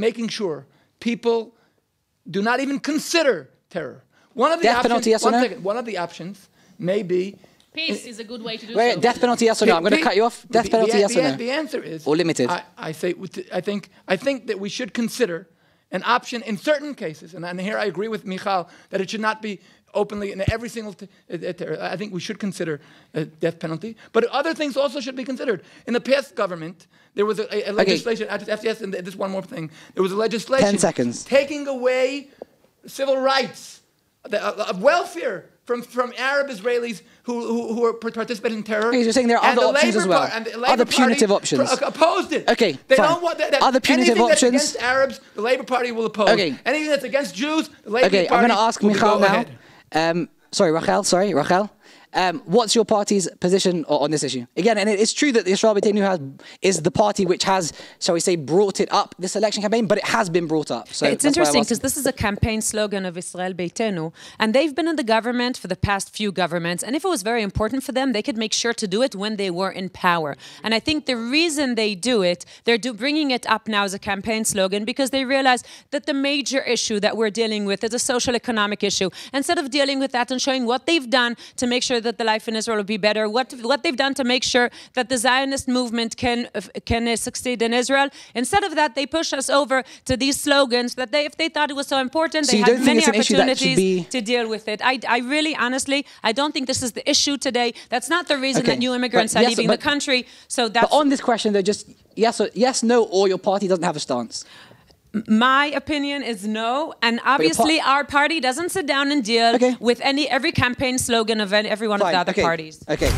making sure people do not even consider terror. One of the death penalty, yes or no? One of the options may be... Peace is a good way to do so. Death penalty, yes or no? I'm going to cut you off. Death penalty, yes or no? The answer is... Or limited? I think that we should consider an option in certain cases, and here I agree with Michal, that it should not be openly in every single I think we should consider a death penalty, but other things also should be considered. In the past government, there was a legislation. Yes, and this one more thing. There was a legislation 10 seconds. taking away civil rights, welfare from Arab Israelis who are participating in terror. Okay, you're saying there are other options as well. Other punitive options. Opposed it. Okay, they fine. don't want that. Other punitive anything options. That's against Arabs, the Labour Party will oppose. Okay. Anything that's against Jews, the Labour Party I'm going to ask will Michal go now. ahead. Rachel. What's your party's position on this issue? Again, and it's true that the Israel Beitenu is the party which has, shall we say, brought it up, this election campaign, but it has been brought up. So it's interesting because this is a campaign slogan of Israel Beitenu, and they've been in the government for the past few governments, and if it was very important for them, they could make sure to do it when they were in power. And I think the reason they do it, they're bringing it up now as a campaign slogan because they realize that the major issue that we're dealing with is a social economic issue. Instead of dealing with that and showing what they've done to make sure that the life in Israel will be better, what they've done to make sure that the Zionist movement can succeed in Israel. Instead of that, they push us over to these slogans that if they thought it was so important, So they you had don't think many it's an issue that should opportunities be- to deal with it. I really, honestly, I don't think this is the issue today. That's not the reason Okay, that new immigrants but are yes, leaving but- the country. So that's But on this question, they're just yes, no, or your party doesn't have a stance. my opinion is no, and obviously our party doesn't sit down and deal Okay. with every campaign slogan of every one of Fine, the other okay, parties. Okay.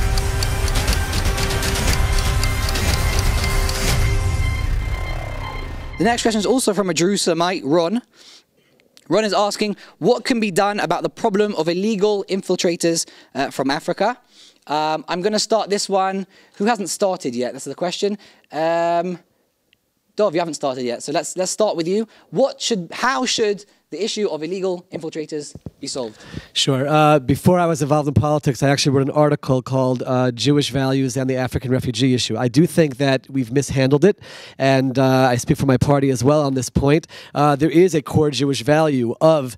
The next question is also from a Jerusalemite, Ron. Ron is asking, what can be done about the problem of illegal infiltrators from Africa? I'm going to start this one. Who hasn't started yet? That's the question. Dov, you haven't started yet, so let's start with you. How should the issue of illegal infiltrators be solved? Sure. Before I was involved in politics, I actually wrote an article called Jewish Values and the African Refugee Issue. I do think that we've mishandled it, and I speak for my party as well on this point. There is a core Jewish value of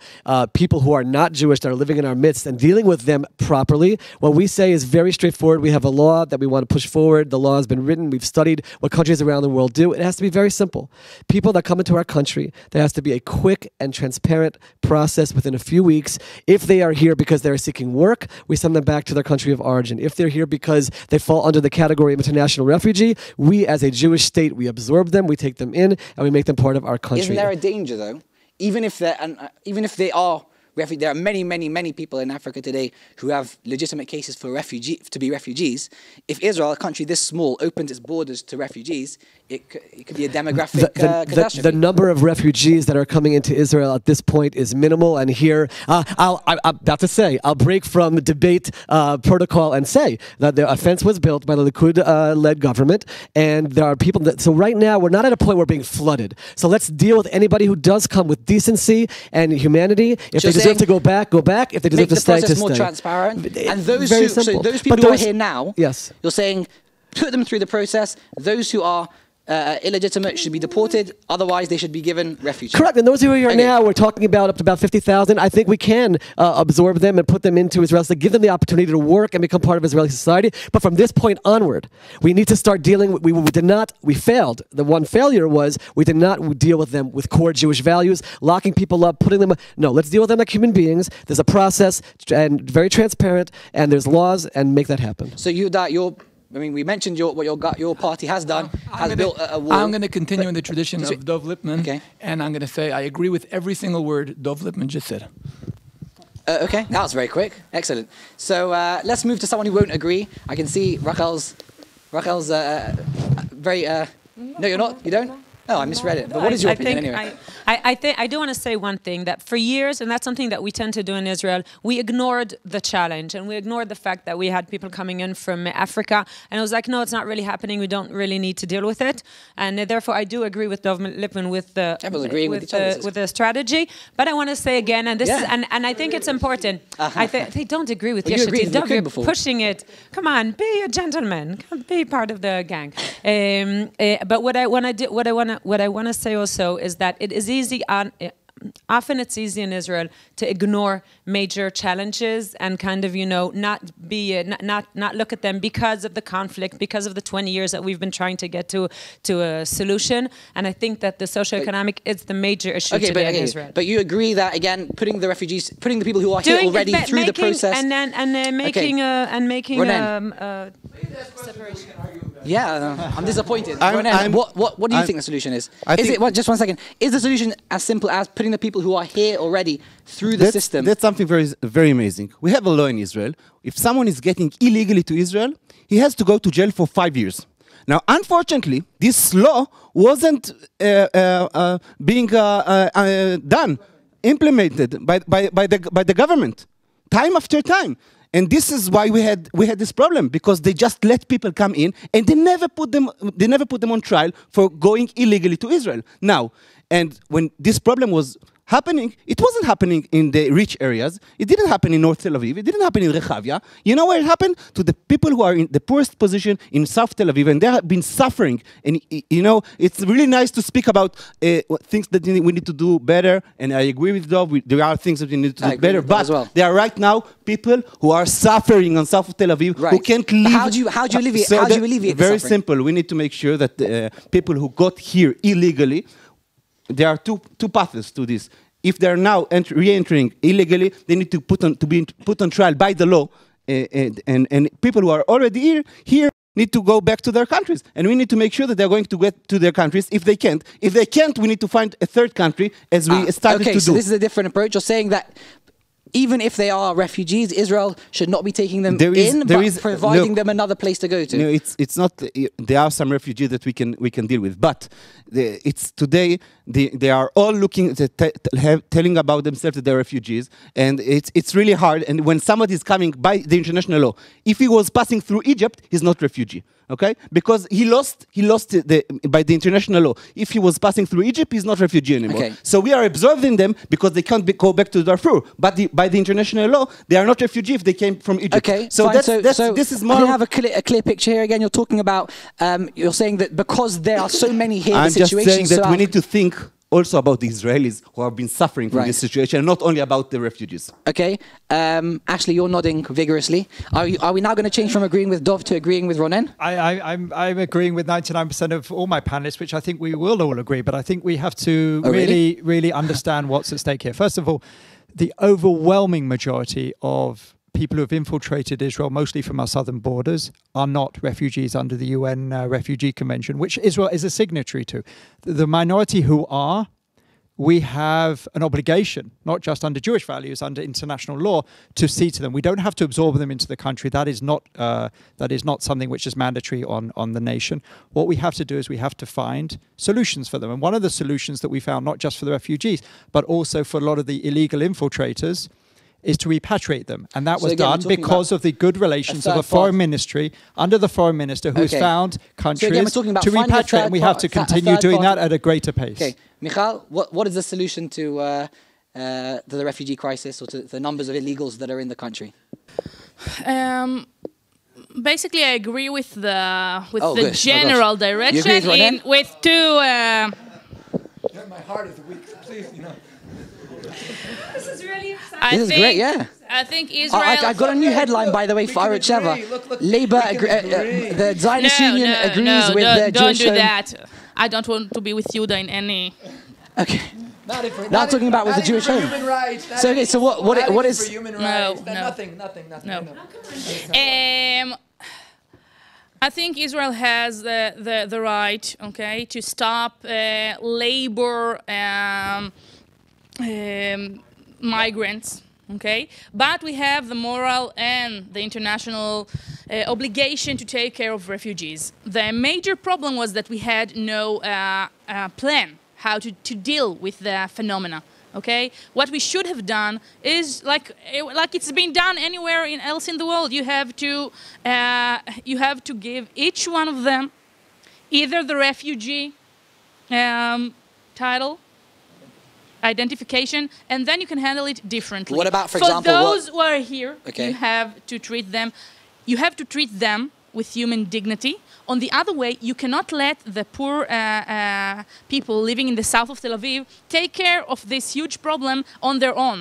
people who are not Jewish that are living in our midst and dealing with them properly. What we say is very straightforward. We have a law that we want to push forward. The law has been written. We've studied what countries around the world do. It has to be very simple. People that come into our country, there has to be a quick and transparent process within a few weeks. If they are here because they're seeking work, we send them back to their country of origin. If they're here because they fall under the category of international refugee, we as a Jewish state, we absorb them, we take them in, and we make them part of our country. Isn't there a danger, though? Even if they are refugees, there are many people in Africa today who have legitimate cases to be refugees. If Israel, a country this small, opens its borders to refugees, it could be a demographic catastrophe. The number of refugees that are coming into Israel at this point is minimal. And here, I'm about to say, I'll break from debate protocol and say that the offense was built by the Likud-led government, and there are people that. So right now, we're not at a point where we're being flooded. So let's deal with anybody who does come with decency and humanity. If they deserve to go back, go back. If they deserve to stay, make the process more stay. transparent. And those simple. those people But who are those- here now, Yes. you're saying put them through the process. Those who are illegitimate should be deported. Otherwise, they should be given refuge. Correct. And those who are here Okay. now, we're talking about up to about 50,000. I think we can absorb them and put them into Israel, so give them the opportunity to work and become part of Israeli society. But from this point onward, we need to start dealing with, we failed. The one failure was we did not deal with them with core Jewish values, locking people up, putting them, no, let's deal with them like human beings. There's a process and very transparent, and there's laws, and make that happen. So we mentioned what your party has done, built a wall. I'm going to continue in the tradition of Dov Lipman, Okay. and I'm going to say I agree with every single word Dov Lipman just said. Okay, that was very quick. Excellent. So let's move to someone who won't agree. I can see Rachel's very. No, you're not. You don't. Oh, I misread it. But what is your opinion anyway? I do want to say one thing, that for years, and that's something that we tend to do in Israel, we ignored the challenge, and we ignored the fact that we had people coming in from Africa, and it was like, no, it's not really happening. We don't really need to deal with it, and therefore I do agree with Dov Lipman with the Everyone's agreeing with each other. with the strategy. But I want to say again, and this is, and I think it's important. They don't agree with Well, you agreed Yeshatid. with Dov, Likud you're before. pushing it. Come on, be a gentleman. Be part of the gang. But what I want to say also is that it is easy often it's easy in Israel to ignore major challenges and kind of, not look at them because of the conflict, because of the 20 years that we've been trying to get to a solution. And I think that the socioeconomic is the major issue today in Israel. But you agree that, again, putting the people who are here already through the process. Making separation. Yeah, I'm disappointed. I'm- What do you think the solution is? Just 1 second. Is the solution as simple as putting the people who are here already through the system? That's something very, very amazing. We have a law in Israel. If someone is getting illegally to Israel, he has to go to jail for 5 years. Now, unfortunately, this law wasn't being implemented by the government, time after time. And this is why we had this problem, because they just let people come in and they never put them on trial for going illegally to Israel. Now, and when this problem was happening. It wasn't happening in the rich areas. It didn't happen in North Tel Aviv. It didn't happen in Rechavia. You know where it happened? To the people who are in the poorest position in South Tel Aviv, and they have been suffering. And you know, it's really nice to speak about things that we need to do better. And I agree with Dov. There are things that we need to do better. But there are right now people who are suffering on South Tel Aviv who can't live. How do you alleviate? How do you alleviate Very suffering? simple. We need to make sure that people who got here illegally. There are two paths to this. If they're now re-entering illegally, they need to be put on trial by the law, and people who are already here need to go back to their countries, and we need to make sure that they're going to get to their countries if they can't. If they can't, we need to find a third country, as we started to do. So this is a different approach. You're saying that even if they are refugees, Israel should not be taking them but providing them another place to go to. No, it's not. There are some refugees that we can deal with, but it's today they are all looking telling about themselves that they're refugees, and it's really hard. And when somebody is coming by the international law, if he was passing through Egypt, he's not refugee. Okay, because he lost by the international law. If he was passing through Egypt, he's not refugee anymore. Okay. So we are absorbing them because they can't go back to Darfur. But by the international law, they are not refugee if they came from Egypt. Okay, so so this is more. I have a clear picture here. Again, you're talking about. You're saying that because there are so many here, I'm the situation. just saying that we need to think also about the Israelis who have been suffering from this situation, and not only about the refugees. Okay, Ashley, you're nodding vigorously. Are we now going to change from agreeing with Dov to agreeing with Ronen? I'm agreeing with 99% of all my panelists, which I think we will all agree. But I think we have to really understand what's at stake here. First of all, the overwhelming majority of people who have infiltrated Israel, mostly from our southern borders, are not refugees under the UN Refugee Convention, which Israel is a signatory to. The minority who are, we have an obligation, not just under Jewish values, under international law, to see to them. We don't have to absorb them into the country. That is not something which is mandatory on the nation. What we have to do is we have to find solutions for them. And one of the solutions that we found, not just for the refugees, but also for a lot of the illegal infiltrators, is to repatriate them. And that was done because of the good relations of the foreign ministry, under the foreign minister, who has found countries to repatriate. And we have to continue doing that at a greater pace. Okay, Michal, what is the solution to the refugee crisis, or to the numbers of illegals that are in the country? Basically, I agree with the general direction. With two. My heart is weak. So please, This is really exciting. This is great, yeah. I think Israel... I got a new headline, by the way, for Arutz Sheva. Labour, the Zionist Union agrees with the Jewish... Don't do that. I don't want to be with you in any... Okay. Not talking about with the Jewish home. Human rights. So what is... For human rights. Nothing. No. I think Israel has the right, okay, to stop labor... migrants, okay, but we have the moral and the international obligation to take care of refugees. The major problem was that we had no plan how to deal with the phenomena. Okay, what we should have done is like it's been done anywhere else in the world. You have to give each one of them either the refugee title, identification, and then you can handle it differently. What about, for example, those who are here, you have to treat them. You have to treat them with human dignity. On the other way, you cannot let the poor people living in the south of Tel Aviv take care of this huge problem on their own.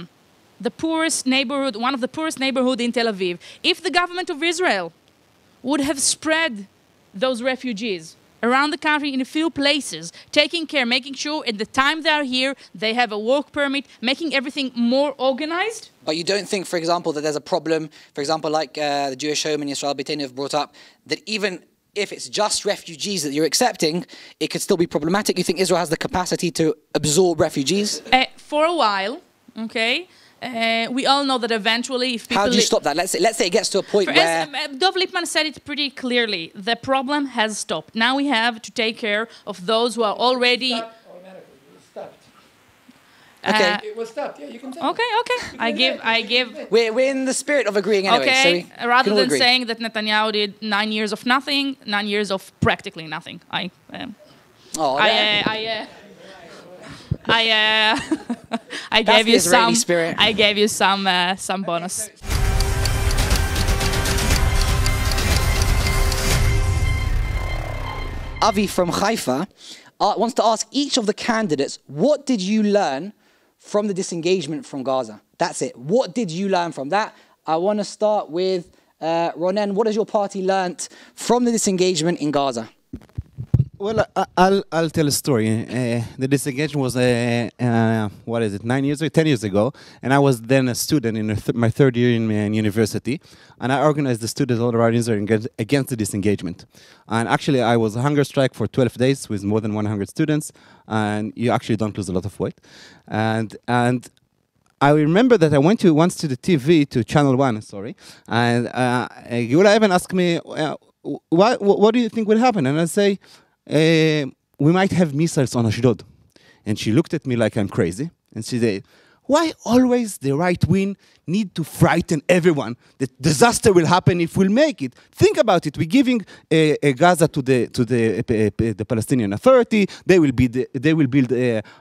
The poorest neighborhood, one of the poorest neighborhoods in Tel Aviv. If the government of Israel would have spread those refugees around the country in a few places, taking care, making sure at the time they are here, they have a work permit, making everything more organized. But you don't think, for example, that there's a problem, for example, like the Jewish Home and Yisrael Beitenu have brought up, that even if it's just refugees that you're accepting, it could still be problematic? You think Israel has the capacity to absorb refugees? For a while, okay. We all know that eventually, if people... How do you stop that? Let's say it gets to a point where... Dov Lipman said it pretty clearly. The problem has stopped. Now we have to take care of those who are already... It was stopped. Okay. It was stopped. Yeah, you can say Okay. I give... We're in the spirit of agreeing anyway. Okay, so rather than saying that Netanyahu did 9 years of nothing, 9 years of practically nothing. I That's gave the you Israeli some. spirit. I gave you some bonus. Avi from Haifa wants to ask each of the candidates, what did you learn from the disengagement from Gaza? That's it. What did you learn from that? I want to start with Ronen. What has your party learnt from the disengagement in Gaza? Well, I'll tell a story. The disengagement was, 10 years ago, and I was then a student in my third year in university, and I organized the students all around Israel against the disengagement. And actually, I was a hunger strike for 12 days with more than 100 students, and you actually don't lose a lot of weight. And I remember that I went once to the TV, to Channel 1, and Gula even asked me, what do you think will happen? And I say, we might have missiles on Ashdod. And she looked at me like I'm crazy. And she said, why always the right wing need to frighten everyone that disaster will happen if we'll make it? Think about it. We're giving Gaza to the Palestinian Authority. They will build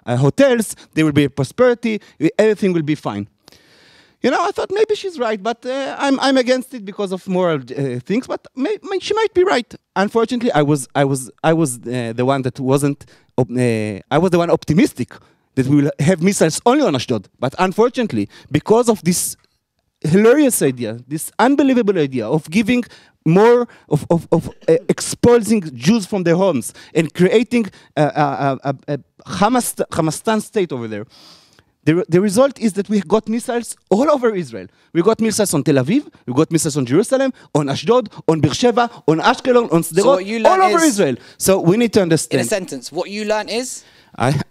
hotels. There will be prosperity. Everything will be fine. You know, I thought maybe she's right, but I'm against it because of moral things. But she might be right. Unfortunately, I was the one that wasn't. I was the one optimistic that we will have missiles only on Ashdod. But unfortunately, because of this hilarious idea, this unbelievable idea of giving more of expulsing Jews from their homes and creating a Hamastan state over there. The result is that we got missiles all over Israel. We got missiles on Tel Aviv, we got missiles on Jerusalem, on Ashdod, on Beersheba, on Ashkelon, on Sderot, all over Israel. So we need to understand. In a sentence, what you learned is?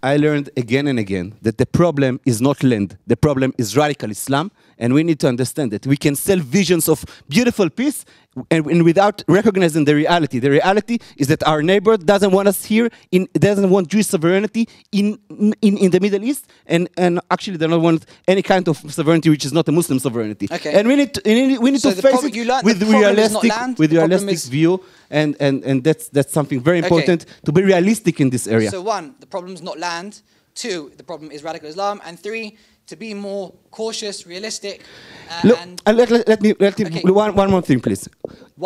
I learned again and again that the problem is not land. The problem is radical Islam, and we need to understand that we can sell visions of beautiful peace and without recognizing the reality. The reality is that our neighbor doesn't want us here, doesn't want Jewish sovereignty in the Middle East, and actually they don't want any kind of sovereignty which is not a Muslim sovereignty. Okay. And we need to face it with realistic view, and that's something very important to be realistic in this area. So 1, the problem is not land. 2, the problem is radical Islam, and 3, to be more cautious, realistic. Look, let me one more thing, please.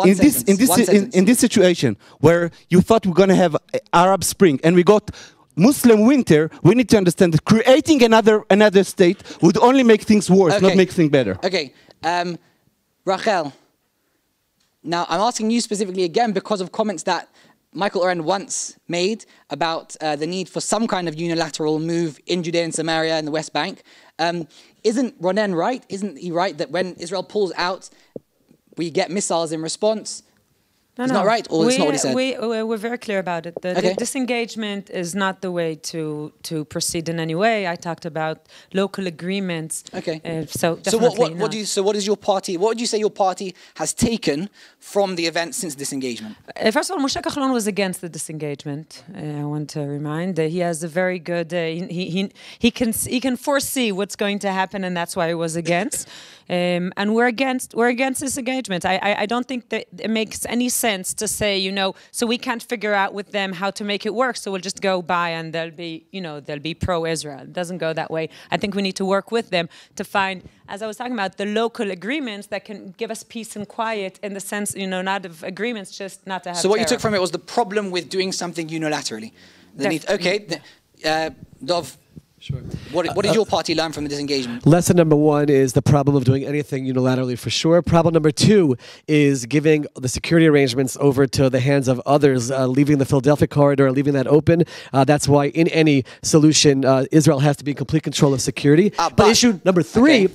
In this situation where you thought we're going to have Arab Spring and we got Muslim winter, we need to understand that creating another state would only make things worse, not make things better. Okay, Rachel. Now I'm asking you specifically again because of comments that Michael Oren once made about the need for some kind of unilateral move in Judea and Samaria and the West Bank. Isn't Ronen right? Isn't he right that when Israel pulls out, we get missiles in response? It's not right, or it's not what he said? We're very clear about it. The disengagement is not the way to proceed in any way. I talked about local agreements. Okay. So what is your party? What would you say your party has taken from the event since disengagement? First of all, Moshe Kahlon was against the disengagement. I want to remind that he has a very good. He can foresee what's going to happen, and that's why he was against. And we're against this engagement. I don't think that it makes any sense to say, so we can't figure out with them how to make it work, so we'll just go by and they'll be pro-Israel. It doesn't go that way. I think we need to work with them to find, as I was talking about, the local agreements that can give us peace and quiet in the sense, not of agreements, just not to have So what terror. you took from it was the problem with doing something unilaterally. Dov. Sure. What did your party learn from the disengagement? Lesson number 1 is the problem of doing anything unilaterally for sure. Problem number 2 is giving the security arrangements over to the hands of others, leaving the Philadelphia corridor, leaving that open. That's why in any solution, Israel has to be in complete control of security. But issue number 3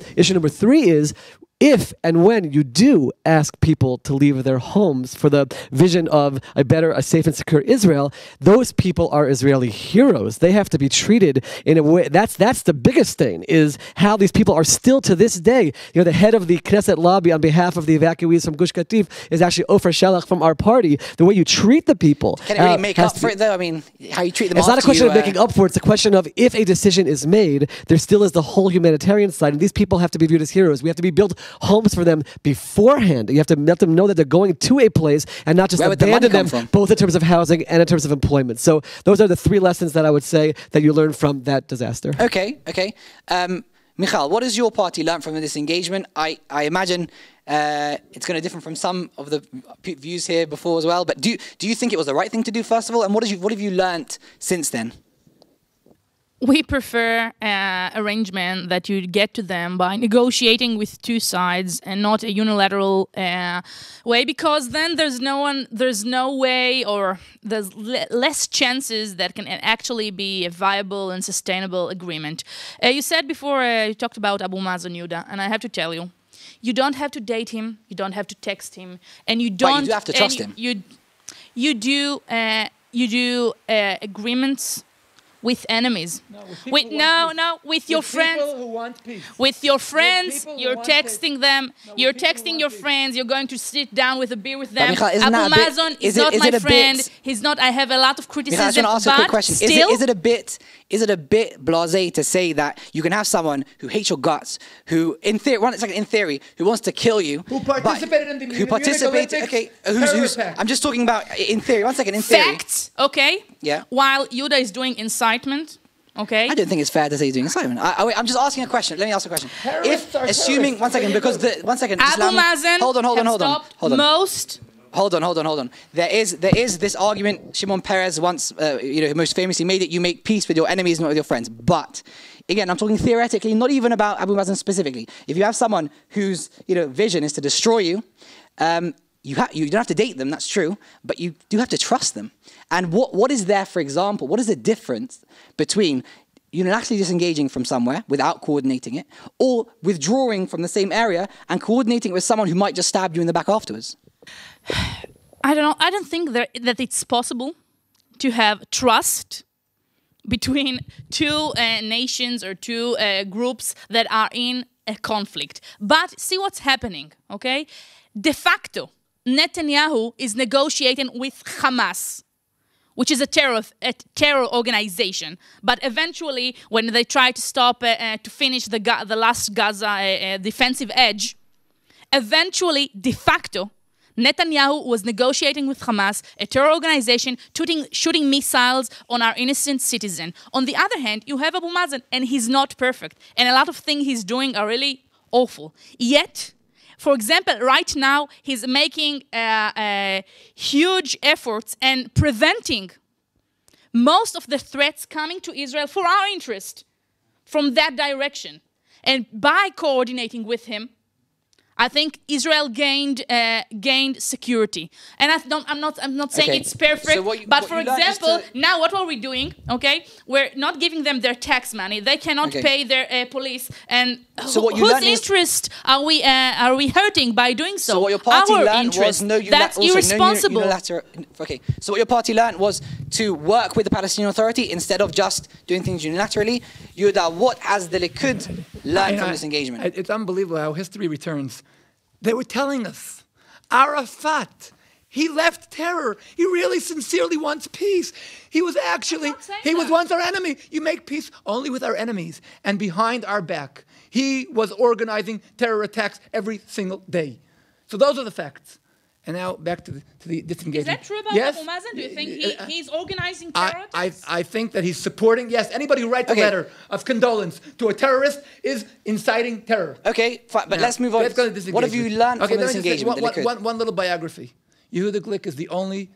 is if and when you do ask people to leave their homes for the vision of a safe and secure Israel, those people are Israeli heroes. They have to be treated in a way. That's the biggest thing, is how these people are still to this day. The head of the Knesset lobby on behalf of the evacuees from Gush Katif is actually Ofer Shelach from our party. The way you treat the people. Can it really make up for it, though? I mean, how you treat them. It's not a question of making up for it. It's a question of if a decision is made, there still is the whole humanitarian side, and these people have to be viewed as heroes. We have to be built homes for them beforehand. You have to let them know that they're going to a place and not just Where would the abandon money them, come from? both in terms of housing and in terms of employment. So those are the 3 lessons that I would say that you learned from that disaster. Okay. Michal, what has your party learned from this engagement? I imagine it's going to differ from some of the views here before as well. But do you think it was the right thing to do, first of all? And what have you learnt since then? We prefer arrangement that you get to them by negotiating with 2 sides and not a unilateral way, because then there's no way, or there's less chances that can actually be a viable and sustainable agreement. You said before, you talked about Abu Mazen, Yuda, and I have to tell you, you don't have to date him, you don't have to text him, and you don't. But you do have to trust him. You do agreements with enemies. With your friends. People who want peace. With your friends, people who you're want texting them. You're texting your friends. You're going to sit down with a beer with them. Michal, isn't Abu that a bit- Mazen is is it- not is my it a friend. bit- He's not. I have a lot of Michal, I criticism. just want to ask you a quick But question. still, Is it a bit blasé to say that you can have someone who hates your guts, who in theory, who wants to kill you, Who participated in the Munich participated? Olympics Okay, terror who's? attack. I'm just talking about in theory. One second, in theory. facts, okay? Yeah. While Yuda is doing incitement, okay? I don't think it's fair to say he's doing incitement. I'm just asking a question. Let me ask a question. Terrorists are Assuming terrorists. one second, because one second. Abu Islam- Mazen Hold on. stopped most. Hold on. There is this argument. Shimon Peres once, most famously made it: you make peace with your enemies, not with your friends. But again, I'm talking theoretically, not even about Abu Mazen specifically. If you have someone whose vision is to destroy you, you don't have to date them. That's true, but you do have to trust them. And what is there, for example? What is the difference between unilaterally disengaging from somewhere without coordinating it, or withdrawing from the same area and coordinating it with someone who might just stab you in the back afterwards? I don't know. I don't think that it's possible to have trust between 2 nations or 2 groups that are in a conflict. But see what's happening, okay? De facto, Netanyahu is negotiating with Hamas, which is a terror organization. But eventually, when they try to stop, to finish the last Gaza defensive edge, eventually, de facto, Netanyahu was negotiating with Hamas, a terror organization, shooting missiles on our innocent citizen. On the other hand, you have Abu Mazen, and he's not perfect. And a lot of things he's doing are really awful. Yet, for example, right now, he's making huge efforts and preventing most of the threats coming to Israel for our interest from that direction. And by coordinating with him, I think Israel gained security, and I'm not saying it's perfect. So but for example, now what are we doing? Okay, we're not giving them their tax money. They cannot pay their police. And So what you whose learned is- interest are we hurting by doing so? So what your party Our learned interest. was That's irresponsible. Okay, so what your party learned was to work with the Palestinian Authority instead of just doing things unilaterally. Yuda, what has the Likud learned from this engagement? It's unbelievable how history returns. They were telling us, Arafat, he left terror. He really sincerely wants peace. He was once our enemy. You make peace only with our enemies and behind our back. He was organizing terror attacks every single day. So those are the facts. And now back to the disengagement. Is that true about Yes. Abu Mazen? Do you think he's organizing terror attacks? I think that he's supporting, yes, anybody who writes a Okay. letter of condolence to a terrorist is inciting terror. Okay, fine, but Now, let's move on. Let's go to disengagement. What have you learned from let this me just say engagement? the Likud? one little biography. Yehuda Glick is the only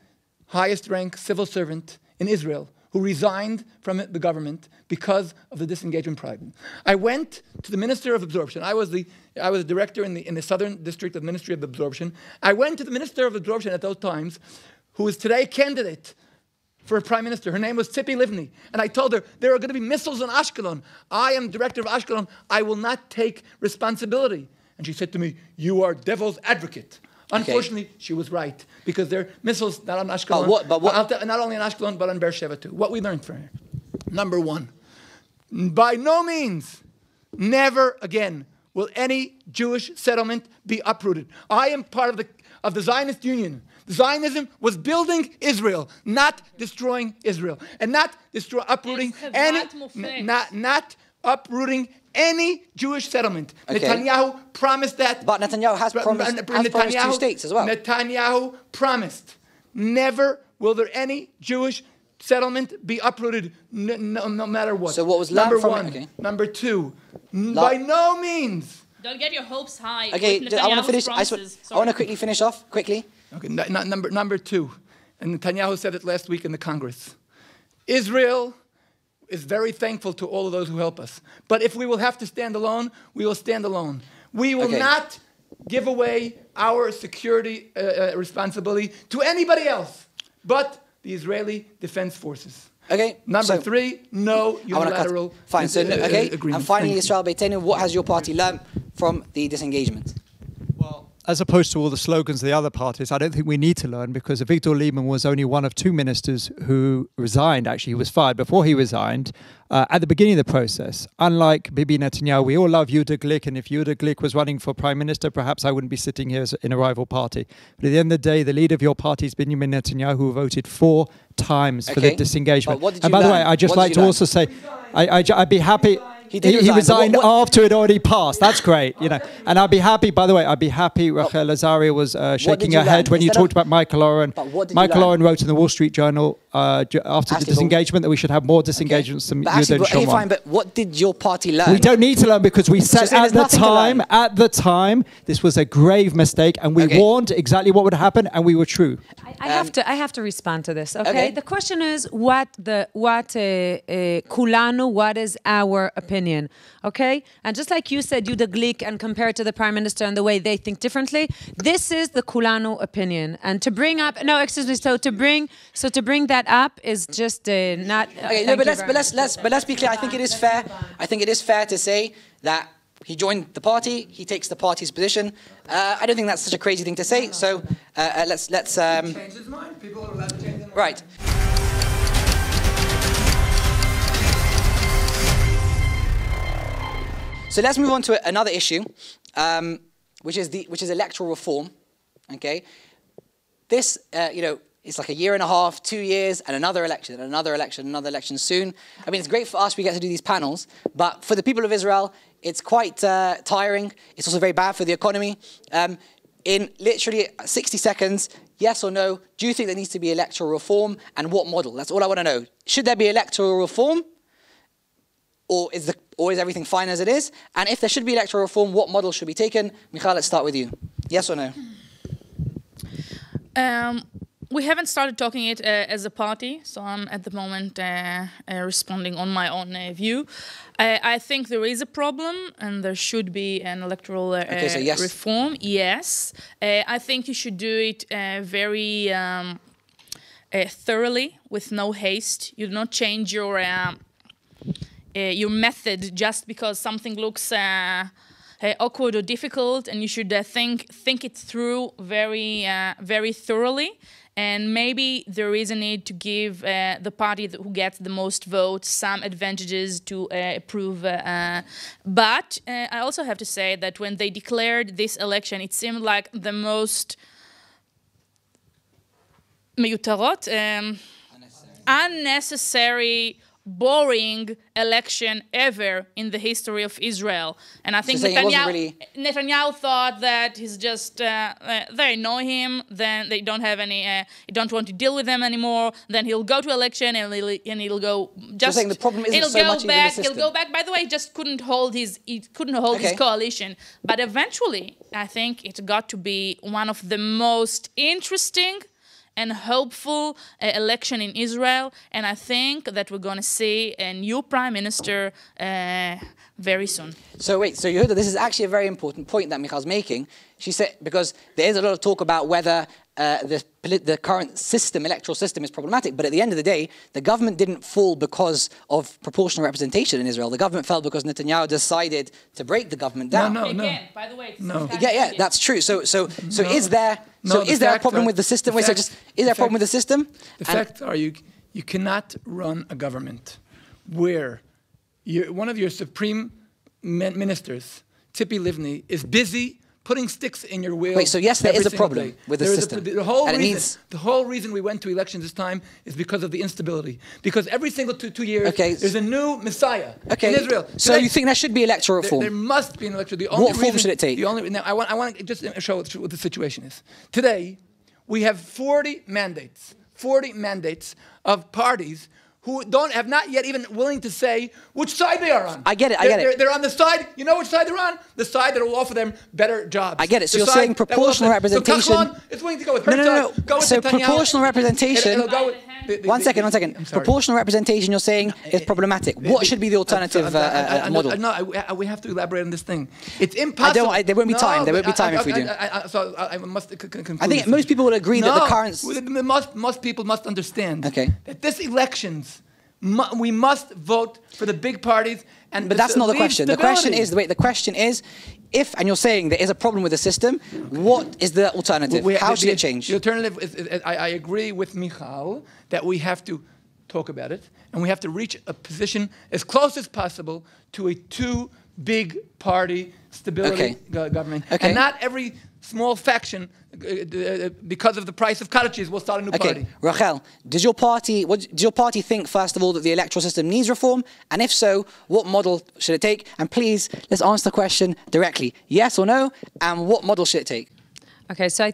highest ranked civil servant in Israel who resigned from the government because of the disengagement problem. I went to the Minister of Absorption. I was a director in the Southern District of Ministry of Absorption. I went to the Minister of Absorption at those times, who is today candidate for a prime minister. Her name was Tzipi Livni. And I told her, there are going to be missiles in Ashkelon. I am director of Ashkelon. I will not take responsibility. And she said to me, you are devil's advocate. Unfortunately, she was right, because there are missiles not on Ashkelon, not only on Ashkelon, but on Beersheba too. What we learned from her. Number one, by no means, never again will any Jewish settlement be uprooted. I am part of the Zionist Union. Zionism was building Israel, not destroying Israel, and not uprooting any, not uprooting any Jewish settlement. Okay. Netanyahu promised that. But Netanyahu has promised 2 states as well. Netanyahu promised, never will there any Jewish settlement be uprooted, no matter what. So what was learned number from one? it? Okay. Number two, by no means. Don't get your hopes high. Okay, with I want to Netanyahu's finish. promises. I want to quickly finish off quickly. Okay, number two, and Netanyahu said it last week in the Congress. Israel is very thankful to all of those who help us. But if we will have to stand alone, we will stand alone. We will not give away our security responsibility to anybody else but the Israeli Defense Forces. Okay. Number three, no unilateral Fine. So agreement. And finally, Israel Beitenu, what has your party learned from the disengagement? Well, as opposed to all the slogans of the other parties, I don't think we need to learn, because Avigdor Lieberman was only one of 2 ministers who resigned. Actually, he was fired before he resigned at the beginning of the process. Unlike Bibi Netanyahu, we all love Yehuda Glick, and if Yehuda Glick was running for prime minister, perhaps I wouldn't be sitting here in a rival party. But at the end of the day, the leader of your party is Benjamin Netanyahu, who voted 4 times for the disengagement. And by the way, I'd just like to also say, I'd be happy. He resigned after it already passed. That's great, you know. And I'd be happy, by the way, Rachel Azaria was shaking her head when you talked about Michael Oren. Michael Oren wrote in the Wall Street Journal after the disengagement that we should have more disengagements than Yehuda and Shimon. Fine, but what did your party learn? We don't need to learn, because we said at the time, this was a grave mistake, and we warned exactly what would happen, and we were true. I have to respond to this. Okay. The question is what is our opinion? Okay, and just like you said, Yehuda Glick, and compared to the prime minister and the way they think differently, this is the Kulanu opinion. And to bring up, so to bring that up is just not. Okay, no, but let's be clear. I think it is fair. I think it is fair to say that he joined the party. He takes the party's position. I don't think that's such a crazy thing to say. So let's change his mind. People are allowed to change their mind. Right. So let's move on to another issue, which is electoral reform. Okay, this it's like a year and a half, 2 years, and another election, and another election, another election soon. I mean, it's great for us. We get to do these panels, but for the people of Israel, it's quite tiring. It's also very bad for the economy. In literally 60 seconds, yes or no, do you think there needs to be electoral reform, and what model? That's all I want to know. Should there be electoral reform? Or is everything fine as it is? And if there should be electoral reform, what model should be taken? Michal, let's start with you. Yes or no? We haven't started talking it as a party, so I'm at the moment responding on my own view. I think there is a problem, and there should be an electoral reform. Yes. I think you should do it very thoroughly, with no haste. You do not change your method just because something looks awkward or difficult, and you should think it through very thoroughly. And maybe there is a need to give the party who gets the most votes some advantages to approve. But I also have to say that when they declared this election, it seemed like the most unnecessary, boring election ever in the history of Israel. And I think Netanyahu thought that he's just, they know him, then they don't have any, don't want to deal with them anymore, then he'll go to election and he'll go just, the problem isn't so much back, the system. He'll go back. By the way, he just couldn't hold his coalition. But eventually, I think it got to be one of the most interesting and hopeful election in Israel, and I think that we're going to see a new prime minister very soon. So wait, so Yehuda, this is actually a very important point that Michal's making. She said, because there is a lot of talk about whether the current system, electoral system, is problematic, but at the end of the day, the government didn't fall because of proportional representation in Israel. The government fell because Netanyahu decided to break the government down. No. By the way, that's true. So is there a problem with the system? Is there a problem with the system? The facts are you cannot run a government where one of your supreme ministers, Tzipi Livni, is busy putting sticks in your wheels. Wait, so yes, there every is a single problem day. with the There is system. The whole reason we went to elections this time is because of the instability. Because every single two years, there's a new Messiah in Israel. So you think there should be electoral reform? There must be an electoral. What form should it take? Now, I want to just show what the situation is. Today, we have 40 mandates of parties who have not yet even willing to say which side they are on. I get it. They're on the side, you know which side they're on? The side that will offer them better jobs. I get it. So you're saying proportional representation. So Kahlan is willing to go with her side. Go with So Netanyahu. proportional representation. One second. I'm sorry. Proportional representation, you're saying, is problematic. What should be the alternative model? No, we have to elaborate on this thing. It's impossible. There won't be time. There won't be time if we do. So I must conclude. I think most people will agree that the current. Most people must understand Okay. that this elections, we must vote for the big parties. But that's not the question. The question is, if, and you're saying there is a problem with the system, what is the alternative? How should it change? The alternative is, I agree with Michal that we have to talk about it, and we have to reach a position as close as possible to a two big party stability government. Okay. And not every small faction, because of the price of cottages, will start a new party. Rachel, does your party think, first of all, that the electoral system needs reform? And if so, what model should it take? And please, let's answer the question directly. Yes or no? And what model should it take? Okay, so I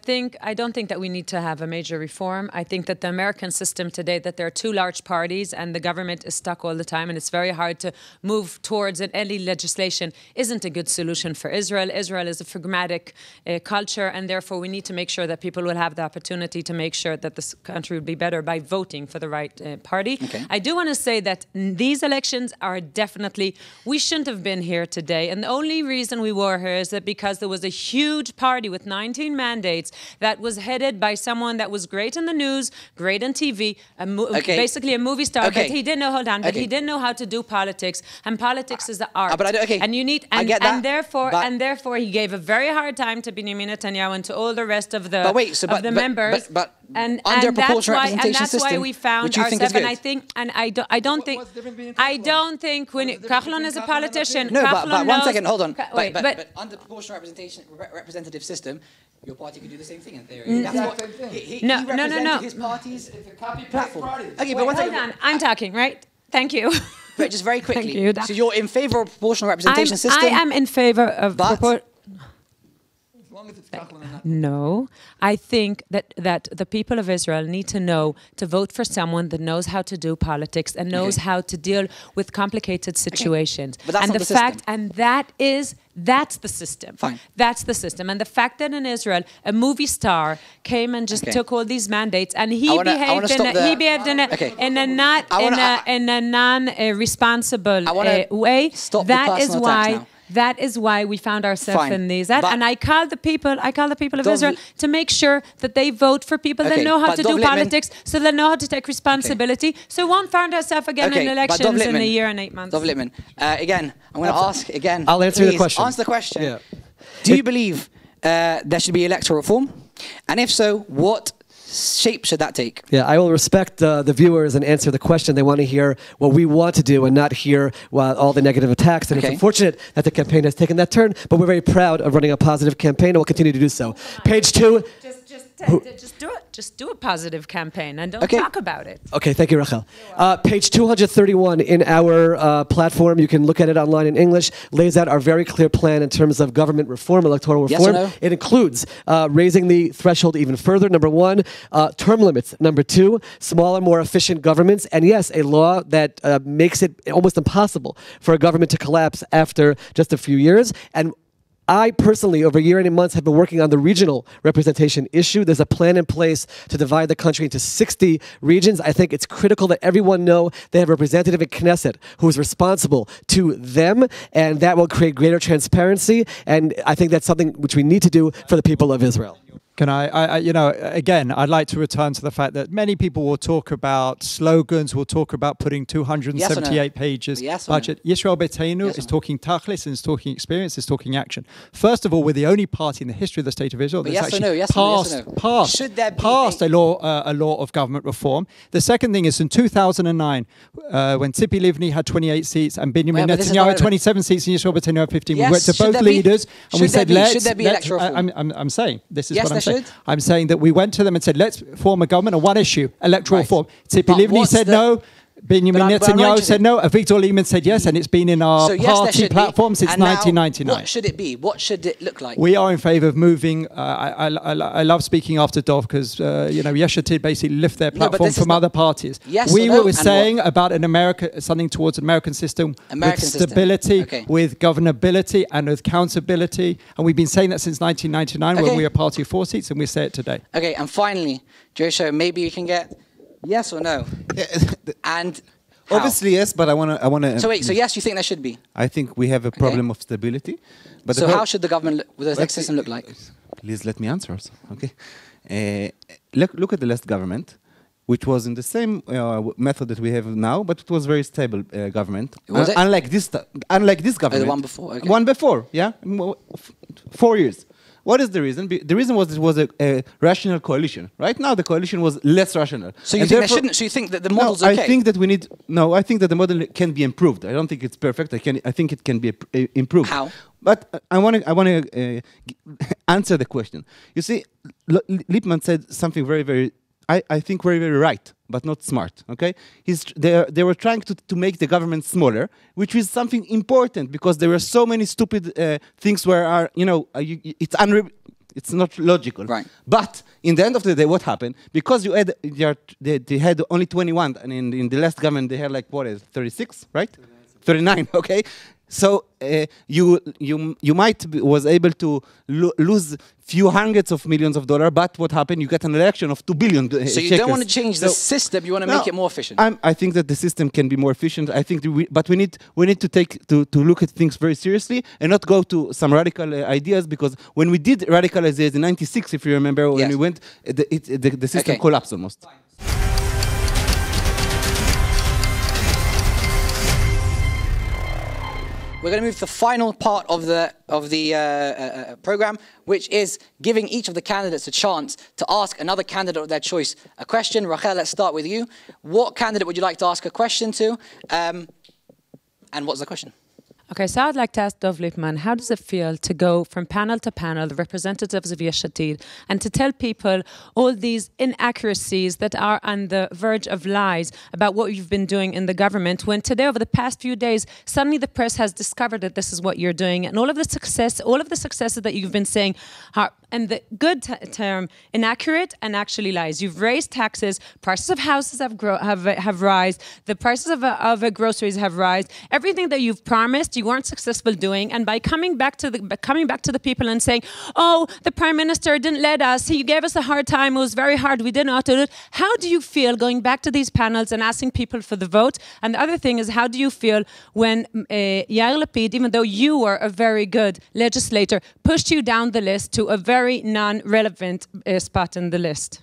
don't think that we need to have a major reform. I think that the American system today, that there are two large parties and the government is stuck all the time and it's very hard to move towards it. Any legislation isn't a good solution for Israel. Israel is a pragmatic culture, and therefore we need to make sure that people will have the opportunity to make sure that this country would be better by voting for the right party. Okay. I do want to say that these elections are definitely, we shouldn't have been here today. And the only reason we were here is that because there was a huge party with 19 mandates that was headed by someone that was great in the news, great on TV, basically a movie star, but he didn't know, but he didn't know how to do politics, and politics is the art. And you need, and therefore he gave a very hard time to Benjamin Netanyahu and to all the rest of the members. But and under proportional that's representation why system, we found which you think is ourselves. good. And I don't think when Kahlan is a politician. No, but one second, hold on. Wait, but under proportional representative system, your party could do the same thing in theory. That's what he represented his party's platform. Okay, but one second. Hold on, I'm talking, right? Thank you. But just very quickly. Thank you. So you're in favor of proportional representation system? I am in favor of As long as it's Kahlan and not. No, I think that the people of Israel need to know to vote for someone that knows how to do politics and knows how to deal with complicated situations. But that's and not the system. And that's the system. Fine. That's the system. And the fact that in Israel a movie star came and just took all these mandates and he behaved in a non-responsible way. That is why we found ourselves in these. And I call the people of Israel to make sure that they vote for people that know how to do politics, so they know how to take responsibility. So we won't find ourselves again in elections in a year and 8 months. Dov Lippman, again, I'm going to ask again. I'll answer the question. Answer the question. Yeah. Do you believe there should be electoral reform? And if so, what shape should that take? Yeah, I will respect the viewers and answer the question. They want to hear what we want to do and not hear all the negative attacks. And it's unfortunate that the campaign has taken that turn, but we're very proud of running a positive campaign and we'll continue to do so. Page 2. Just do a positive campaign and don't talk about it. Okay, thank you, Rachel. Page 231 in our platform, you can look at it online in English, lays out our very clear plan in terms of government reform, electoral reform. Yes or no? It includes raising the threshold even further, number 1, term limits, number 2, smaller, more efficient governments, and yes, a law that makes it almost impossible for a government to collapse after just a few years. And I personally, over a year and 8 months, have been working on the regional representation issue. There's a plan in place to divide the country into 60 regions. I think it's critical that everyone know they have a representative in Knesset who is responsible to them, and that will create greater transparency. And I think that's something which we need to do for the people of Israel. Can again, I'd like to return to the fact that many people will talk about slogans, will talk about putting 278 pages budget. Yisrael Beiteinu is talking tachlis and is talking experience, is talking action. First of all, we're the only party in the history of the state of Israel that's actually passed a law of government reform. The second thing is in 2009, when Tzipi Livni had 28 seats and Benjamin Netanyahu had 27 seats and Yisrael Beiteinu had 15, we went to both leaders and we said, should there be electoral reform? I'm saying, this is what I'm saying. I'm saying that we went to them and said, let's form a government on one issue, electoral reform. Tzipi Livni said no. Benjamin Netanyahu said no. Avigdor Lieberman said yes, and it's been in our party platform since 1999. What should it be? What should it look like? We are in favour of moving. I love speaking after Dov because Yesh Atid basically lift their platform from other parties. Yes we were saying about something towards an American system with stability, with governability, and with accountability, and we've been saying that since 1999 when we were a party of 4 seats, and we say it today. Okay, and finally, Joshua, maybe you can get. Yes or no? And how? Obviously yes, but I want to. So wait, so yes, you think there should be? I think we have a problem of stability. But so how should the government, the next system look like? Please let me answer also. Okay. Look at the last government, which was in the same method that we have now, but it was very stable government. Was it? Unlike this government. The one before. Okay. One before, yeah, 4 years. What is the reason? The reason was it was a rational coalition. Right now, the coalition was less rational. So you think there shouldn't? So you think that the model's okay? I think that we need. No, I think that the model can be improved. I don't think it's perfect. I think it can be improved. How? But I want to answer the question. You see, Lippmann said something very, very. I think very, very right, but not smart. Okay, they were trying to make the government smaller, which is something important because there were so many stupid things where it's not logical. Right. But in the end of the day, what happened? Because they had only 21, and in the last government they had 36, right? 39. Okay. So you might was able to lose few hundreds of millions of dollars, but what happened? You get an election of 2 billion. So you don't want to change the system; you want to make it more efficient. I think that the system can be more efficient. I think, but we need to look at things very seriously and not go to some radical ideas, because when we did radical ideas in '96, if you remember, when we went, the system collapsed almost. We're going to move to the final part of the program, which is giving each of the candidates a chance to ask another candidate of their choice a question. Rachel, let's start with you. What candidate would you like to ask a question to? And what's the question? Okay, so I'd like to ask Dov Lippmann, how does it feel to go from panel to panel, the representatives of Yesh Atid, and to tell people all these inaccuracies that are on the verge of lies about what you've been doing in the government, when today, over the past few days, suddenly the press has discovered that this is what you're doing, and all of the successes that you've been saying are, and the good term, inaccurate and actually lies. You've raised taxes, prices of houses have risen, the prices of groceries have risen, everything that you've promised, you weren't successful doing, and by coming back to the people and saying, oh, the Prime Minister didn't let us, he gave us a hard time, it was very hard, we didn't know how to do it. How do you feel going back to these panels and asking people for the vote? And the other thing is, how do you feel when Yair Lapid, even though you were a very good legislator, pushed you down the list to a very non-relevant spot in the list?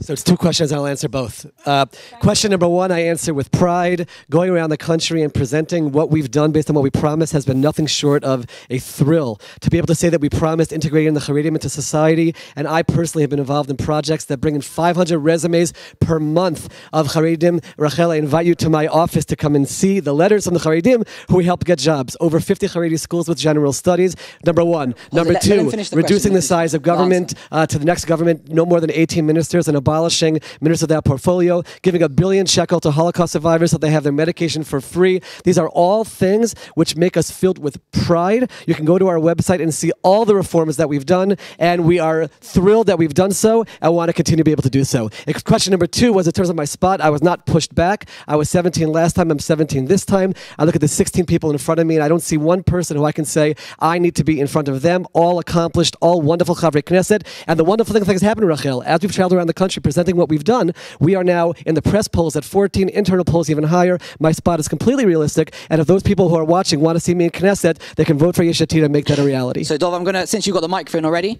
So it's two questions, I'll answer both. Question number one, I answer with pride. Going around the country and presenting what we've done based on what we promised has been nothing short of a thrill. To be able to say that we promised integrating the Haredim into society, and I personally have been involved in projects that bring in 500 resumes per month of Haredim. Rachel, I invite you to my office to come and see the letters from the Haredim who we helped get jobs. Over 50 Haredi schools with general studies, number one. Number two, reducing the size of government to the next government, no more than 18 ministers, and abolishing ministers of that portfolio, giving $1 billion shekel to Holocaust survivors so they have their medication for free. These are all things which make us filled with pride. You can go to our website and see all the reforms that we've done, and we are thrilled that we've done so and want to continue to be able to do so. Question number two was in terms of my spot. I was not pushed back. I was 17 last time. I'm 17 this time. I look at the 16 people in front of me, and I don't see one person who I can say I need to be in front of them. All accomplished, all wonderful Chavrei Knesset. And the wonderful thing that has happened, Rachel, as we've traveled around the country presenting what we've done, we are now in the press polls at 14, internal polls even higher. My spot is completely realistic, and if those people who are watching want to see me in Knesset, they can vote for Yesh Atid and make that a reality. So Dov, I'm going to, since you've got the microphone already,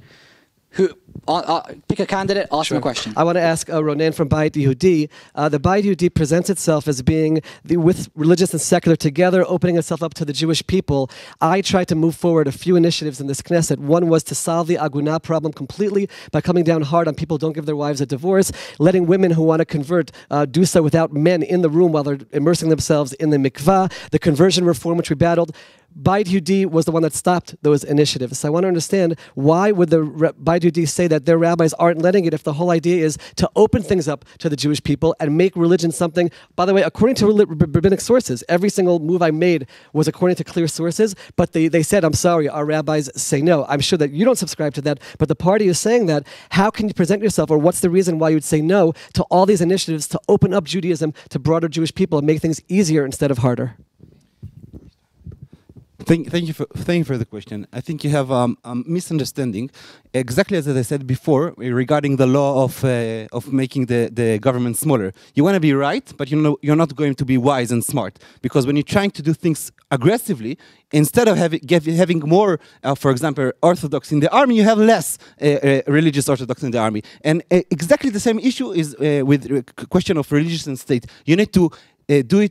Pick a candidate, ask them a question. I want to ask Ronen from Bayit Yehudi. The Bayit Yehudi presents itself as being with religious and secular together, opening itself up to the Jewish people. I tried to move forward a few initiatives in this Knesset. One was to solve the Aguna problem completely by coming down hard on people who don't give their wives a divorce, letting women who want to convert do so without men in the room while they're immersing themselves in the mikvah, the conversion reform which we battled. Bayit Yehudi was the one that stopped those initiatives. So I want to understand, why would the Bayit Yehudi say that their rabbis aren't letting it if the whole idea is to open things up to the Jewish people and make religion something, by the way, according to rabbinic sources, every single move I made was according to clear sources, but they said, I'm sorry, our rabbis say no. I'm sure that you don't subscribe to that, but the party is saying that. How can you present yourself, or what's the reason why you'd say no to all these initiatives to open up Judaism to broader Jewish people and make things easier instead of harder? Thank you for the question. I think you have a misunderstanding. Exactly as I said before, regarding the law of making the government smaller. You want to be right, but you're not going to be wise and smart, because when you're trying to do things aggressively, instead of having more, for example, Orthodox in the army, you have less religious Orthodox in the army. And exactly the same issue is with the question of religious and state. You need to do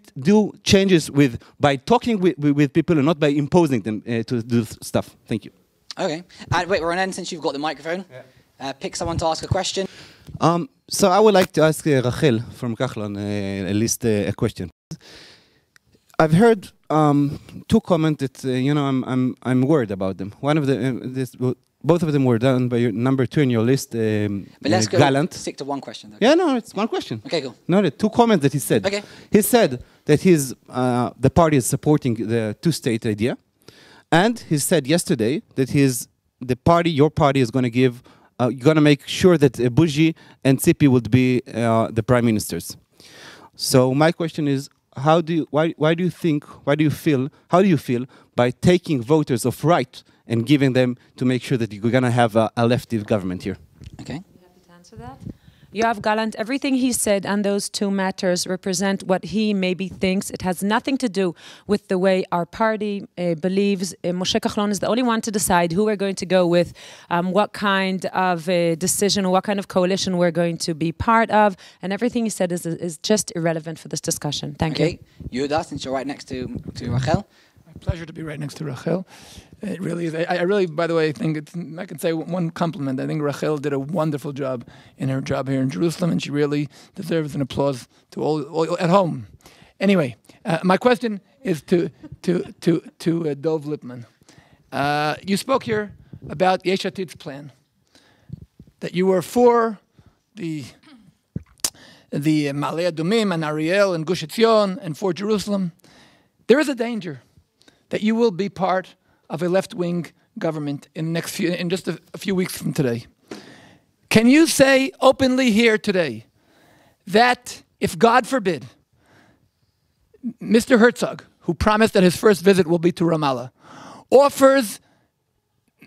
changes by talking with people and not by imposing them to do stuff. Thank you. Okay. Wait, Ronen, since you've got the microphone, pick someone to ask a question. So I would like to ask Rachel from Kachlon at least a question. I've heard two comments that I'm worried about them. One of the both of them were done by your number 2 in your list. But let's stick to one question, though. Yeah, no, it's one question. Okay, cool. No, the two comments that he said. Okay. He said that the party is supporting the two-state idea, and he said yesterday that your party is going to give, you're going to make sure that Bougie and Tzipi would be the prime ministers. So my question is, how do you feel by taking voters of right and giving them to make sure that you're going to have a lefty government here? Okay. You happy to answer that? Yoav Gallant, everything he said on those two matters represent what he maybe thinks. It has nothing to do with the way our party believes. Moshe Kachlon is the only one to decide who we're going to go with, what kind of decision or what kind of coalition we're going to be part of, and everything he said is just irrelevant for this discussion. Thank you. Yehuda, since you're right next to Rachel. Pleasure to be right next to Rachel. It really is. I really, by the way, think I can say one compliment. I think Rachel did a wonderful job in her job here in Jerusalem, and she really deserves an applause to all at home. Anyway, my question is to Dov Lipman. You spoke here about Yesh Atid's plan, that you were for the Ma'ale Adumim and Ariel and Gush Etzion and for Jerusalem. There is a danger that you will be part of a left-wing government in just a few weeks from today. Can you say openly here today that if, God forbid, Mr. Herzog, who promised that his first visit will be to Ramallah, offers